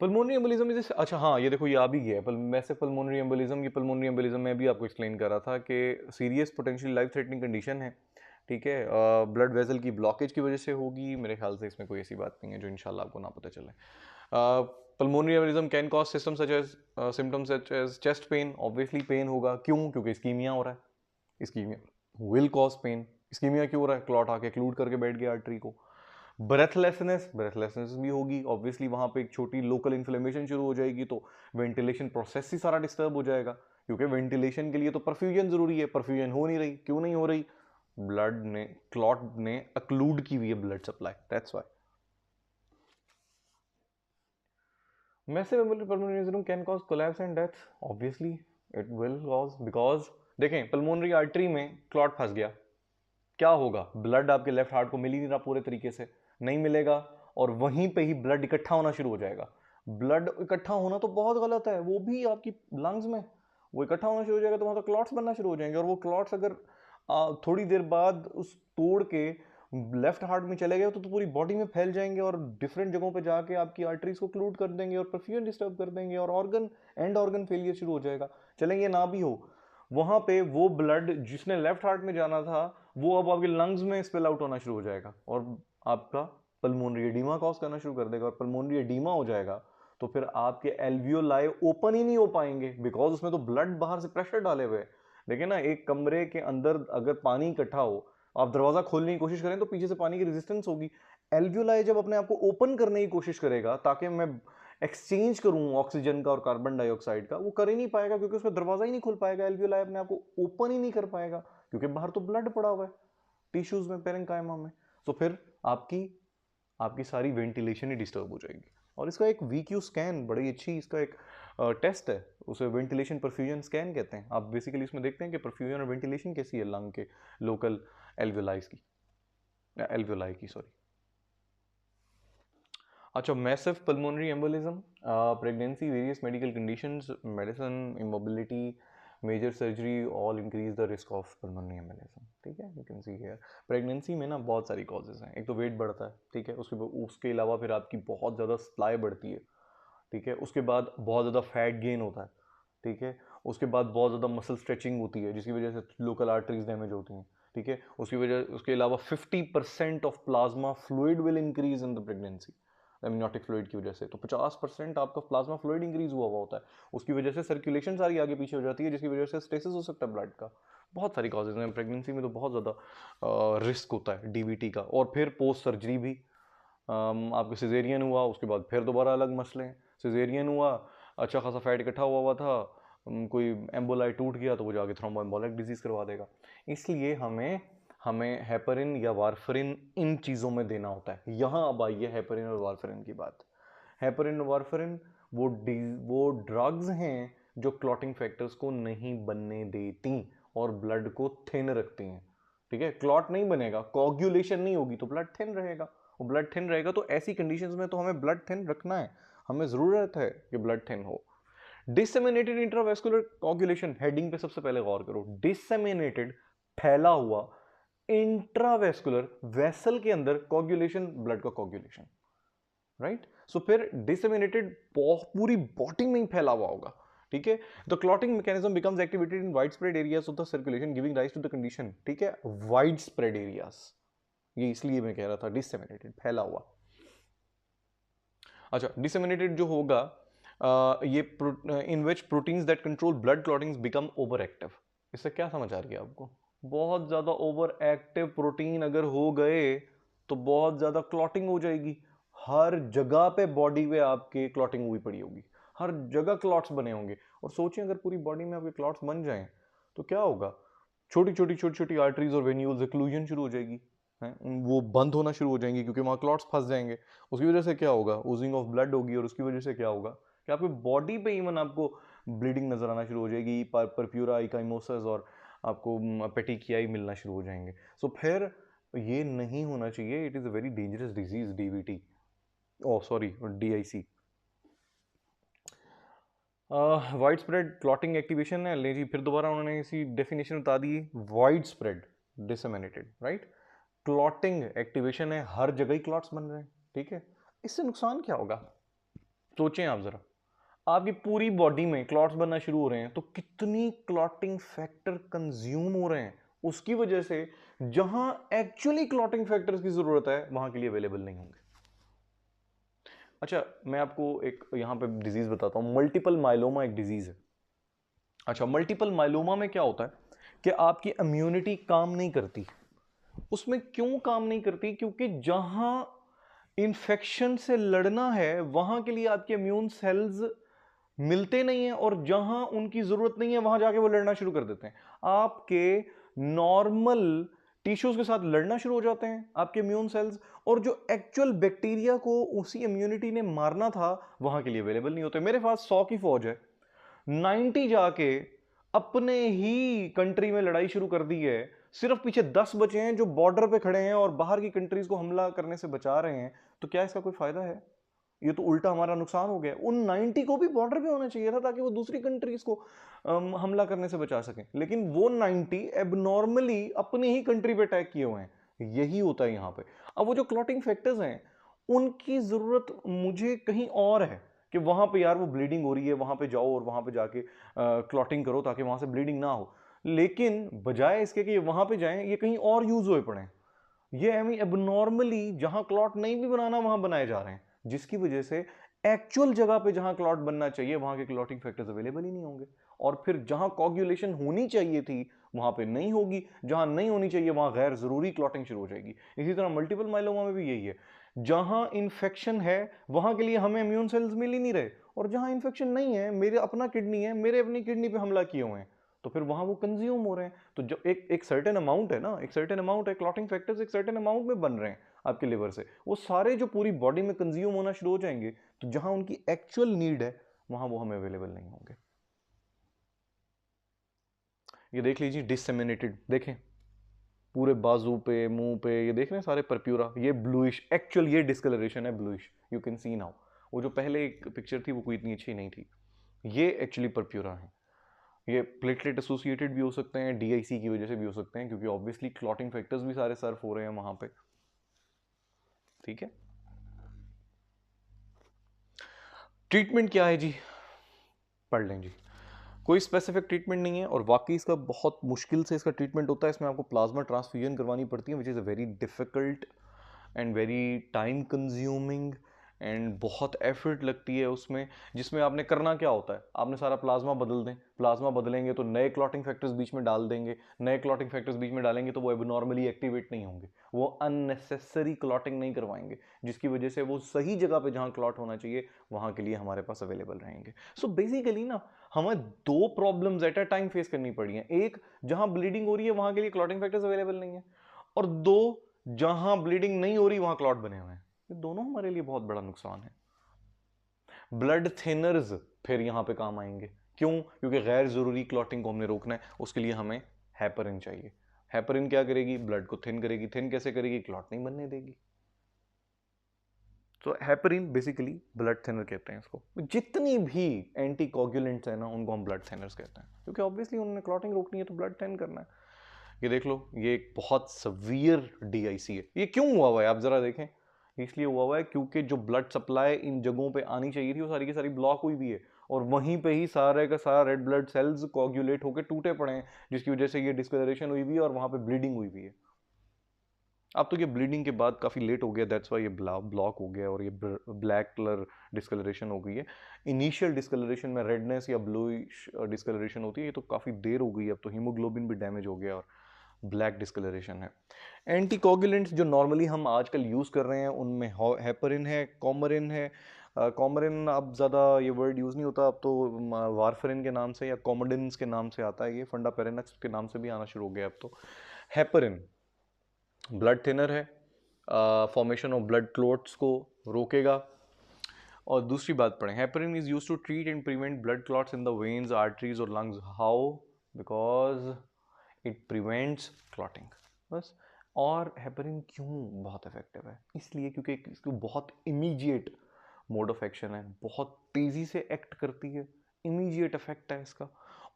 पल्मोनरी एम्बोलिज्म इज, अच्छा हाँ ये देखो ये आ भी गया है, वैसे पल्मोनरी एम्बोलिज्म, ये पल्मोनरी एम्बोलिज्म में भी आपको एक्सप्लेन कर रहा था कि serious potential life threatening condition है। ठीक है, ब्लड वेसल की ब्लॉकेज की वजह से होगी, मेरे ख्याल से इसमें कोई ऐसी बात नहीं है जो इंशाल्लाह आपको ना पता चले। Pulmonary embolism can cause system such as symptoms such as chest pain, obviously pain होगा, क्यों? क्योंकि इस्कीमिया हो रहा है, ischaemia will cause pain. Ischaemia क्यों हो रहा है? क्लॉट आके क्लूड करके बैठ गया आर्टरी को। ब्रेथलेसनेस भी होगी ऑब्वियसली, वहां पे एक छोटी लोकल इन्फ्लेमेशन शुरू हो जाएगी, तो वेंटिलेशन प्रोसेस ही सारा डिस्टर्ब हो जाएगा, क्योंकि वेंटिलेशन के लिए तो परफ्यूजन जरूरी है, परफ्यूजन हो नहीं रही। क्यों नहीं हो रही? ब्लड ने, क्लॉट ने अक्लूड की हुई है blood supply, that's why. Massive pulmonary embolism can cause collapse and death. Obviously, it will cause, because देखें पल्मोनरी आर्टरी में क्लॉट फंस गया, क्या होगा? ब्लड आपके लेफ्ट हार्ट को मिल ही नहीं रहा पूरे तरीके से, नहीं मिलेगा, और वहीं पे ही ब्लड इकट्ठा होना शुरू हो जाएगा। ब्लड इकट्ठा होना तो बहुत गलत है, वो भी आपकी लंग्स में, वो इकट्ठा होना शुरू हो जाएगा तो वहां तो क्लॉट्स बनना शुरू हो जाएंगे, और वो क्लॉट्स अगर थोड़ी देर बाद उस तोड़ के लेफ्ट हार्ट में चले गए तो पूरी बॉडी में फैल जाएंगे, और डिफरेंट जगहों पे जाके आपकी आर्टरीज को क्लूड कर देंगे और परफ्यूजन डिस्टर्ब कर देंगे, और ऑर्गन फेलियर शुरू हो जाएगा। चलेंगे ना भी हो, वहां पे वो ब्लड जिसने लेफ्ट हार्ट में जाना था वो अब आपके लंग्स में स्पेल आउट होना शुरू हो जाएगा, और आपका पल्मोनरी एडीमा कॉज करना शुरू कर देगा, और पल्मोनरी एडीमा हो जाएगा तो फिर आपके एल्वियोलाई ओपन ही नहीं हो पाएंगे, बिकॉज उसमें तो ब्लड बाहर से प्रेशर डाले हुए। देखिए ना, एक कमरे के अंदर अगर पानी इकट्ठा हो, आप दरवाजा खोलने की कोशिश करें तो पीछे से पानी की रेजिस्टेंस होगी। एल्वियोलाई जब अपने आप को ओपन करने की कोशिश करेगा ताकि मैं एक्सचेंज करूं ऑक्सीजन का और कार्बन डाइऑक्साइड का, वो कर ही नहीं पाएगा, क्योंकि उसका दरवाजा ही नहीं खुल पाएगा, एल्वियोलाई अपने आप को ओपन ही नहीं कर पाएगा, क्योंकि बाहर तो ब्लड पड़ा हुआ है टिश्यूज में, पेरेंकाइमा में। तो फिर आपकी आपकी सारी वेंटिलेशन ही डिस्टर्ब हो जाएगी। और इसका एक वीक्यू स्कैन, बड़ी अच्छी इसका एक टेस्ट है, उसे वेंटिलेशन परफ्यूजन स्कैन कहते हैं। आप बेसिकली इसमें देखते हैं कि परफ्यूजन और वेंटिलेशन कैसी है लंग के लोकल एल्वियोलाई की सॉरी। अच्छा, massive pulmonary embolism, pregnancy, various medical conditions, medicine, immobility, major surgery all increase the risk of pulmonary embolism. ठीक है, you can see here pregnancy में ना बहुत सारी कॉजेज हैं। एक तो वेट बढ़ता है, ठीक है, उसके अलावा फिर आपकी बहुत ज़्यादा सप्लाई बढ़ती है, ठीक है, उसके बाद बहुत ज़्यादा फैट गेन होता है, ठीक है, उसके बाद बहुत ज़्यादा मसल स्ट्रेचिंग होती है जिसकी वजह से लोकल आर्टरीज डैमेज होती हैं, ठीक है, उसके अलावा 50% of plasma fluid will increase in the pregnancy, amniotic fluid की वजह से। तो 50% आपका प्लाज्मा फ्लूइड इंक्रीज हुआ होता है, उसकी वजह से सर्कुलेशन सारी आगे पीछे हो जाती है, जिसकी वजह से स्टेसिस हो सकता है ब्लड का। बहुत सारी कॉजेज हैं प्रेगनेंसी में, तो बहुत ज़्यादा रिस्क होता है डीबीटी का। और फिर पोस्ट सर्जरी भी, आपको सिजेरियन हुआ उसके बाद फिर दोबारा अलग मसले हैं। सिजेरियन हुआ, अच्छा खासा फैट इकट्ठा हुआ हुआ था, कोई एम्बोलाई टूट गया तो वो जाके थ्रोम्बोएम्बोलिक डिजीज करवा देगा। इसलिए हमें हमें हेपरिन या वारफरिन इन चीज़ों में देना होता है। यहाँ अब आई है हेपरिन और वारफरिन की बात। हेपरिन और वारफरिन वो ड्रग्स हैं जो क्लॉटिंग फैक्टर्स को नहीं बनने देती और ब्लड को थिन रखती हैं, ठीक है। क्लॉट नहीं बनेगा, कोगुलेशन नहीं होगी तो ब्लड थिन रहेगा, वो ब्लड थिन रहेगा तो ऐसी कंडीशंस में तो हमें ब्लड थिन रखना है, हमें ज़रूरत है कि ब्लड थिन हो। डिसेमिनेटेड इंट्रावेस्कुलर कोगुलेशन, हेडिंग पे सबसे पहले गौर करो। डिसेमिनेटेड, फैला हुआ, इंट्रावेस्कुलर, वेसल के अंदर कोगुलेशन, ब्लड का कोगुलेशन, राइट। सो फिर डिसेमिनेटेड पूरी बॉडी में ही फैला हुआ होगा, ठीक है। The clotting mechanism becomes activated in widespread areas of the circulation giving rise to the condition, ठीक है, वाइड स्प्रेड एरियाज, ये इसलिए मैं कह रहा था डिसेमिनेटेड, फैला हुआ। अच्छा, डिसेमिनेटेड जो होगा ये in which proteins that control blood clottings become over active. इससे क्या समझ आ रही है आपको? बहुत ज्यादा ओवर एक्टिव प्रोटीन अगर हो गए तो बहुत ज्यादा क्लॉटिंग हो जाएगी, हर जगह पे बॉडी में आपके क्लॉटिंग हुई पड़ी होगी, हर जगह क्लॉट्स बने होंगे। और सोचिए अगर पूरी बॉडी में आपके क्लॉट्स बन जाएं तो क्या होगा? छोटी छोटी आर्टरीज और वेन्यूल्स, एक्लूजन शुरू हो जाएगी, हैं, वो बंद होना शुरू हो जाएंगी क्योंकि वहाँ क्लॉट्स फंस जाएंगे। उसकी वजह से क्या होगा? ओजिंग ऑफ ब्लड होगी, और उसकी वजह से क्या होगा कि आपकी बॉडी पे इवन आपको ब्लीडिंग नजर आना शुरू हो जाएगी, परप्यूरा, इकाइमोसिस, और आपको पेटिकियाई मिलना शुरू हो जाएंगे। सो फिर ये नहीं होना चाहिए, it is a very dangerous disease, DVT, oh sorry DIC. Wide spread clotting activation है, ले जी फिर दोबारा उन्होंने इसी डेफिनेशन बता दी, wide spread disseminated, right. Clotting activation है, हर जगह ही क्लॉट्स बन रहे हैं, ठीक है। इससे नुकसान क्या होगा? सोचें आप जरा, आपकी पूरी बॉडी में क्लॉट्स बनना शुरू हो रहे हैं तो कितनी क्लॉटिंग फैक्टर कंज्यूम हो रहे हैं, उसकी वजह से जहां एक्चुअली क्लॉटिंग फैक्टर्स की जरूरत है वहां के लिए अवेलेबल नहीं होंगे। अच्छा, मैं आपको एक यहां पे डिजीज बताता हूं, मल्टीपल माइलोमा एक डिजीज है। अच्छा, मल्टीपल माइलोमा में क्या होता है कि आपकी इम्यूनिटी काम नहीं करती, उसमें क्यों काम नहीं करती? क्योंकि जहां इन्फेक्शन से लड़ना है वहां के लिए आपके इम्यून सेल्स मिलते नहीं है, और जहां उनकी जरूरत नहीं है वहां जाके वो लड़ना शुरू कर देते हैं। आपके नॉर्मल टिश्यूज के साथ लड़ना शुरू हो जाते हैं आपके इम्यून सेल्स, और जो एक्चुअल बैक्टीरिया को उसी इम्यूनिटी ने मारना था वहां के लिए अवेलेबल नहीं होते। मेरे पास 100 की फौज है, 90 जाके अपने ही कंट्री में लड़ाई शुरू कर दी है, सिर्फ पीछे 10 बचे हैं जो बॉर्डर पे खड़े हैं और बाहर की कंट्रीज को हमला करने से बचा रहे हैं। तो क्या इसका कोई फायदा है? ये तो उल्टा हमारा नुकसान हो गया। उन 90 को भी बॉर्डर पे होना चाहिए था ताकि वो दूसरी कंट्रीज को हमला करने से बचा सकें, लेकिन वो 90 एबनॉर्मली अपनी ही कंट्री पे अटैक किए हुए हैं। यही होता है यहाँ पे। अब वो जो क्लॉटिंग फैक्टर्स हैं उनकी जरूरत मुझे कहीं और है, कि वहां पे यार वो ब्लीडिंग हो रही है, वहां पे जाओ और वहां पे जाके क्लॉटिंग करो ताकि वहां से ब्लीडिंग ना हो। लेकिन बजाय इसके कि ये वहां पे जाएं, ये कहीं और यूज हुए पड़े। ये एबनॉर्मली जहां क्लॉट नहीं भी बनाना वहां बनाए जा रहे हैं, जिसकी वजह से एक्चुअल जगह पे जहां क्लॉट बनना चाहिए वहां के क्लॉटिंग फैक्टर्स अवेलेबल ही नहीं होंगे, और फिर जहां कोगुलेशन होनी चाहिए थी वहां पे नहीं होगी, जहां नहीं होनी चाहिए वहां गैर जरूरी क्लॉटिंग शुरू हो जाएगी। इसी तरह मल्टीपल माइलोमा में भी यही है, जहां इन्फेक्शन है वहां के लिए हमें इम्यून सेल्स मिल ही नहीं रहे, और जहां इन्फेक्शन नहीं है, मेरे अपना किडनी है, मेरे अपनी किडनी पे हमला किए हुए हैं, तो फिर वहां वो कंज्यूम हो रहे हैं। तो जो एक सर्टेन अमाउंट है ना, एक सर्टेन अमाउंट है क्लॉटिंग फैक्टर्स, एक सर्टेन अमाउंट में बन रहे हैं आपके लिवर से, वो सारे जो पूरी बॉडी में कंज्यूम होना शुरू हो जाएंगे, तो जहां उनकी एक्चुअल नीड है वहां वो हमें अवेलेबल नहीं होंगे। ये देख लीजिए डिससेमिनेटेड, देखें पूरे बाजू पे, मुंह पे, ये देख रहे हैं सारे परप्यूरा, ये ब्लूइश, एक्चुअल ये डिस्कलरेशन है bluish, you can C now. वो जो पहले एक पिक्चर थी वो कोई इतनी अच्छी नहीं थी, ये एक्चुअली परप्यूरा है। ये प्लेटलेट एसोसिएटेड भी हो सकते हैं, डीआईसी की वजह से भी हो सकते हैं, क्योंकि ऑब्वियसली क्लॉटिंग फैक्टर्स भी सारे सर्फ हो रहे हैं वहां पे। ठीक है, ट्रीटमेंट क्या है जी? पढ़ लें जी। कोई स्पेसिफिक ट्रीटमेंट नहीं है, और वाकई इसका बहुत मुश्किल से इसका ट्रीटमेंट होता है। इसमें आपको प्लाज्मा ट्रांसफ्यूजन करवानी पड़ती है, which is a very difficult and very time consuming, and बहुत एफर्ट लगती है उसमें। जिसमें आपने करना क्या होता है, आपने सारा प्लाज्मा बदल दें, प्लाज्मा बदलेंगे तो नए क्लॉटिंग फैक्टर्स बीच में डाल देंगे, नए क्लॉटिंग फैक्टर्स बीच में डालेंगे तो वो एबनॉर्मली एक्टिवेट नहीं होंगे, वो अननेसेसरी क्लॉटिंग नहीं करवाएंगे, जिसकी वजह से वो सही जगह पे जहां क्लॉट होना चाहिए वहां के लिए हमारे पास अवेलेबल रहेंगे। सो बेसिकली ना हमें दो problems at a time face करनी पड़ी हैं। एक, जहां ब्लीडिंग हो रही है वहां के लिए क्लॉटिंग फैक्टर्स अवेलेबल नहीं है, और दो, जहां ब्लीडिंग नहीं हो रही वहां क्लॉट बने हुए हैं। ये दोनों हमारे लिए बहुत बड़ा नुकसान है। ब्लड थिनर्स फिर यहां पे काम आएंगे। क्यों? क्योंकि गैर जरूरी क्लॉटिंग को हमने रोकना है, उसके लिए हमें हेपरिन चाहिए। हेपरिन क्या करेगी? ब्लड को थिन करेगी। थिन कैसे करेगी? क्लॉट नहीं बनने देगी। तो हेपरिन बेसिकली ब्लड थिनर कहते हैं इसको। जितनी भी एंटी कोगुलेंट्स है ना उनको हम ब्लड थिनर्स कहते हैं, क्योंकि ऑब्वियसली उन्होंने क्लॉटिंग रोकनी है तो ब्लड थिन करना है। ये देख लो, ये एक बहुत सवियर डीआईसी है। ये क्यों हुआ हुआ है आप जरा देखें। इसलिए हुआ हुआ है क्योंकि जो ब्लड सप्लाई इन जगहों पे आनी चाहिए थी वो सारी की सारी ब्लॉक हुई भी है, और वहीं पे ही सारे का सारा रेड ब्लड सेल्स कोगुलेट होकर टूटे पड़े हैं, जिसकी वजह से ये डिस्कलरेशन हुई भी है और वहां पे ब्लीडिंग हुई भी है। अब तो ये ब्लीडिंग के बाद काफ़ी लेट हो गया, दैट्स वाई ये ब्लॉक हो गया और ये ब्लैक कलर डिस्कलरेशन हो गई है। इनिशियल डिस्कलरेशन में रेडनेस या ब्लूइश डिस्कलरेशन होती है, ये तो काफ़ी देर हो गई, अब तो हीमोग्लोबिन भी डैमेज हो गया और ब्लैक डिस्कलरेशन है। एंटीकोगुलेंट्स जो नॉर्मली हम आजकल यूज़ कर रहे हैं उनमें हेपरिन है, कॉमरिन है। कॉमरिन अब ज़्यादा ये वर्ड यूज़ नहीं होता, अब तो वारफरिन के नाम से या कॉमोडिन्स के नाम से आता है, ये फंडापेरेनक्स के नाम से भी आना शुरू हो गया अब तो। हेपरिन ब्लड थिनर है, फॉर्मेशन ऑफ ब्लड क्लॉट्स को रोकेगा। और दूसरी बात पढ़ें, heparin is used to treat and prevent blood clots in the veins, arteries और lungs. How? Because it prevents clotting, बस। और हेपरिन क्यों बहुत इफेक्टिव है? इसलिए क्योंकि इसको बहुत इमीडिएट मोड ऑफ एक्शन है, बहुत तेजी से एक्ट करती है, इमीडिएट इफेक्ट है इसका,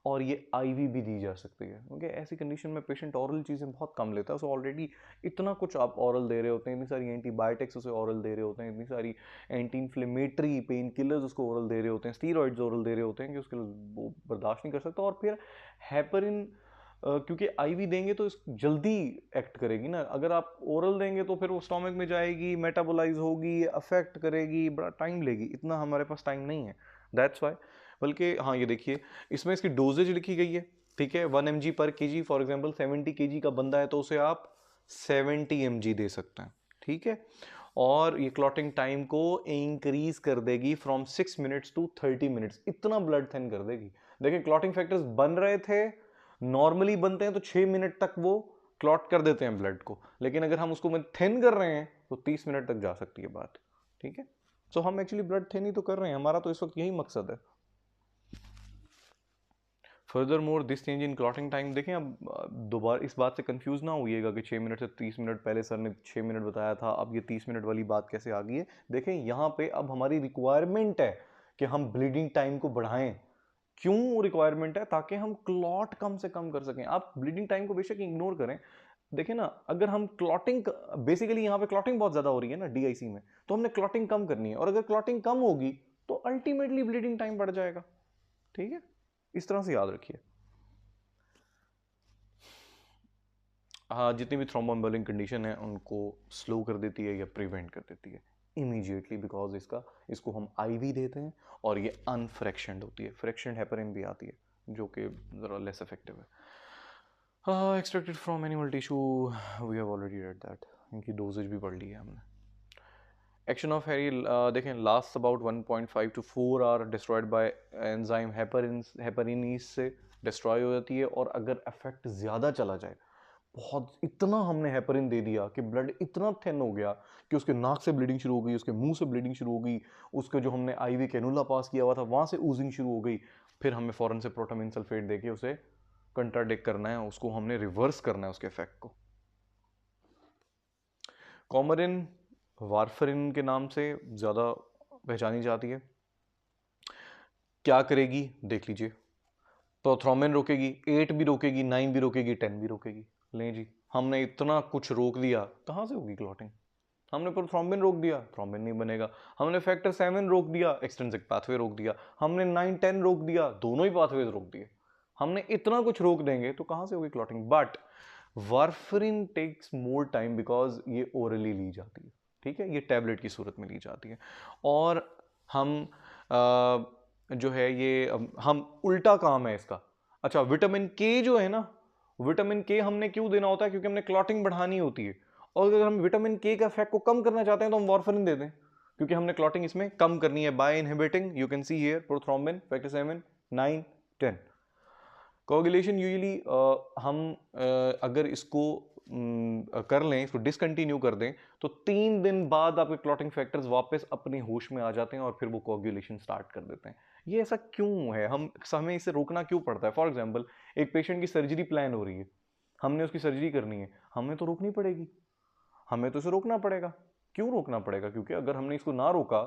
और ये आईवी भी दी जा सकती है, क्योंकि ऐसी कंडीशन में पेशेंट ऑरल चीज़ें बहुत कम लेता है। उसे ऑलरेडी इतना कुछ आप ऑरल दे रहे होते हैं, इतनी सारी एंटीबायोटिक्स उसे ऑरल दे रहे होते हैं, इतनी सारी एंटी इन्फ्लेमेटरी पेन किलर्स उसको ऑरल दे रहे होते हैं, स्टीरॉइड्स ऑरल दे रहे होते हैं कि उसके वो बर्दाश्त नहीं कर सकता। और फिर हेपरिन क्योंकि आईवी देंगे तो इस जल्दी एक्ट करेगी ना, अगर आप ओरल देंगे तो फिर वो स्टोमक में जाएगी, मेटाबोलाइज होगी, अफेक्ट करेगी, बड़ा टाइम लेगी, इतना हमारे पास टाइम नहीं है, दैट्स वाई। बल्कि हाँ ये देखिए, इसमें इसकी डोजेज लिखी गई है, ठीक है, 1 mg पर kg। फॉर एग्जांपल 70 kg का बंदा है तो उसे आप 70 mg दे सकते हैं, ठीक है। और ये क्लॉटिंग टाइम को इंक्रीज कर देगी फ्रॉम 6 मिनट्स टू 30 मिनट्स, इतना ब्लड थिन कर देगी। देखिए क्लॉटिंग फैक्टर्स बन रहे थे, नॉर्मली बनते हैं तो 6 मिनट तक वो क्लॉट कर देते हैं ब्लड को, लेकिन अगर हम उसको थिन कर रहे हैं तो 30 मिनट तक जा सकती है बात, ठीक है। सो हम एक्चुअली ब्लड थिन ही तो कर रहे हैं, हमारा तो इस वक्त यही मकसद है। Further more this change in clotting time, देखें अब दोबारा इस बात से कंफ्यूज ना होइएगा कि 6 मिनट से 30 मिनट, पहले सर ने 6 मिनट बताया था, अब ये 30 मिनट वाली बात कैसे आ गई है। देखें यहाँ पे अब हमारी रिक्वायरमेंट है कि हम ब्लीडिंग टाइम को बढ़ाएं। क्यों रिक्वायरमेंट है? ताकि हम क्लॉट कम से कम कर सकें। आप ब्लीडिंग टाइम को बेशक इग्नोर करें, देखें ना, अगर हम क्लॉटिंग, बेसिकली यहाँ पे क्लॉटिंग बहुत ज्यादा हो रही है ना डीआईसी में, तो हमने क्लॉटिंग कम करनी है, और अगर क्लॉटिंग कम होगी तो अल्टीमेटली ब्लीडिंग टाइम बढ़ जाएगा, ठीक है। इस तरह से याद रखिए। हाँ, जितनी भी थ्रोम्बोएम्बोलिक कंडीशन है उनको स्लो कर देती है या प्रिवेंट कर देती है इमीडिएटली, बिकॉज इसको हम आईवी देते हैं और ये अनफ्रैक्शनड होती है। फ्रैक्शनड हेपरिन भी आती है जो कि ज़रा लेस इफेक्टिव है। Extracted from animal tissue, we have already read that, इनकी डोजेज भी पढ़ ली है हमने। एक्शन ऑफ हेरी, देखें last about 1.5 to 4 hour, destroyed by enzyme heparinase से डिस्ट्रॉय हो जाती है। और अगर इफेक्ट ज़्यादा चला जाए, बहुत इतना हमने हेपरिन दे दिया कि ब्लड इतना थिन हो गया कि उसके नाक से ब्लीडिंग शुरू हो गई, उसके मुंह से ब्लीडिंग शुरू हो गई, उसके जो हमने आईवी कैनुला पास किया हुआ था वहाँ से ऊजिंग शुरू हो गई, फिर हमें फ़ौरन से प्रोटामिन सल्फेट देके उसे कंट्राडिक्ट करना है, उसको हमने रिवर्स करना है उसके इफेक्ट को। कॉमरिन वारफरिन के नाम से ज़्यादा पहचानी जाती है। क्या करेगी देख लीजिए, प्रोथ्रोम्बिन रोकेगी, 8 भी रोकेगी, 9 भी रोकेगी, 10 भी रोकेगी। लें जी, हमने इतना कुछ रोक दिया, कहाँ से होगी क्लॉटिंग? हमने प्रोथ्रोम्बिन रोक दिया, थ्रोम्बिन नहीं बनेगा। हमने फैक्टर 7 रोक दिया, एक्सट्रिंसिक पाथवे रोक दिया। हमने 9 10 रोक दिया, दोनों ही पाथवेज रोक दिए। हमने इतना कुछ रोक देंगे तो कहाँ से होगी clotting? But warfarin takes more time because ये ओरली ली जाती है, ठीक है, ये टैबलेट की सूरत में ली जाती है। और हम जो है ये हम उल्टा काम है इसका। अच्छा, विटामिन के जो है ना, विटामिन के हमने क्यों देना होता है? क्योंकि हमने क्लॉटिंग बढ़ानी होती है। और अगर हम विटामिन के का इफेक्ट को कम करना चाहते हैं तो हम वारफरिन दे दें, क्योंकि हमने क्लॉटिंग इसमें कम करनी है by inhibiting, you can see here, prothrombin, factor 7, 9, 10। Coagulation usually हम अगर इसको कर लें, इसको डिसकंटिन्यू कर दें, तो 3 दिन बाद आपके क्लॉटिंग फैक्टर्स वापस अपने होश में आ जाते हैं और फिर वो कोगुलेशन स्टार्ट कर देते हैं। ये ऐसा क्यों है? हमें इसे रोकना क्यों पड़ता है? फॉर एग्जाम्पल, एक पेशेंट की सर्जरी प्लान हो रही है, हमने उसकी सर्जरी करनी है, हमें तो रोकनी पड़ेगी, हमें तो इसे रोकना पड़ेगा। क्यों रोकना पड़ेगा? क्योंकि अगर हमने इसको ना रोका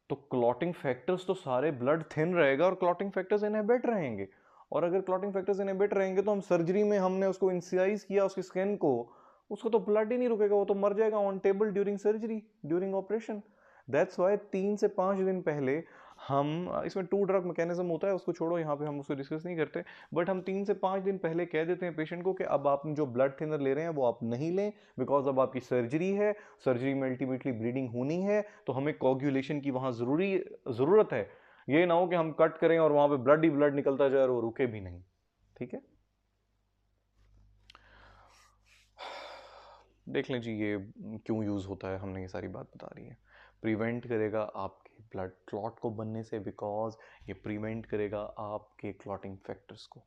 तो क्लॉटिंग फैक्टर्स तो सारे ब्लड थिन रहेगा और क्लॉटिंग फैक्टर्स इनहिबिट रहेंगे। और अगर क्लॉटिंग फैक्टर्स इनहिबिट रहेंगे तो हम सर्जरी में हमने उसको इंसिसाइज किया उसकी स्किन को, उसको तो ब्लड ही नहीं रुकेगा, वो तो मर जाएगा on table during surgery, during operation. That's why 3 से 5 दिन पहले हम, इसमें 2 ड्रग मैकेनिज्म होता है, उसको छोड़ो, यहाँ पे हम उसको डिस्कस नहीं करते, बट हम 3 से 5 दिन पहले कह देते हैं पेशेंट को कि अब आप जो ब्लड थिनर ले रहे हैं वो आप नहीं लें, बिकॉज अब आपकी सर्जरी है, सर्जरी में अल्टीमेटली ब्लीडिंग होनी है, तो हमें कोगुलेशन की वहाँ ज़रूरत है। ये ना हो कि हम कट करें और वहाँ पे ब्लड ही ब्लड निकलता जाए और वो रुके भी नहीं, ठीक है। देख लें जी, ये क्यों यूज़ होता है, हमने ये सारी बात बता रही है। प्रिवेंट करेगा आपके ब्लड क्लॉट को बनने से, बिकॉज ये प्रिवेंट करेगा आपके क्लॉटिंग फैक्टर्स को।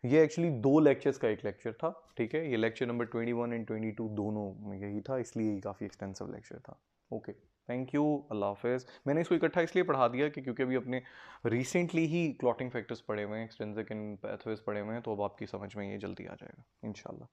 ये एक्चुअली 2 लेक्चर्स का एक लेक्चर था, ठीक है, ये लेक्चर नंबर 21 एंड 22 दोनों में यही था, इसलिए ये काफ़ी एक्सटेंसिव लेक्चर था। ओके, थैंक यू, अल्लाह हाफिज़। मैंने इसको इकट्ठा इसलिए पढ़ा दिया कि क्योंकि अभी अपने रिसेंटली ही क्लॉटिंग फैक्टर्स पढ़े हुए हैं, एक्सटेंसिव एंड पैथवेज पढ़े हुए हैं, तो अब आपकी समझ में ये जल्दी आ जाएगा इंशाल्लाह।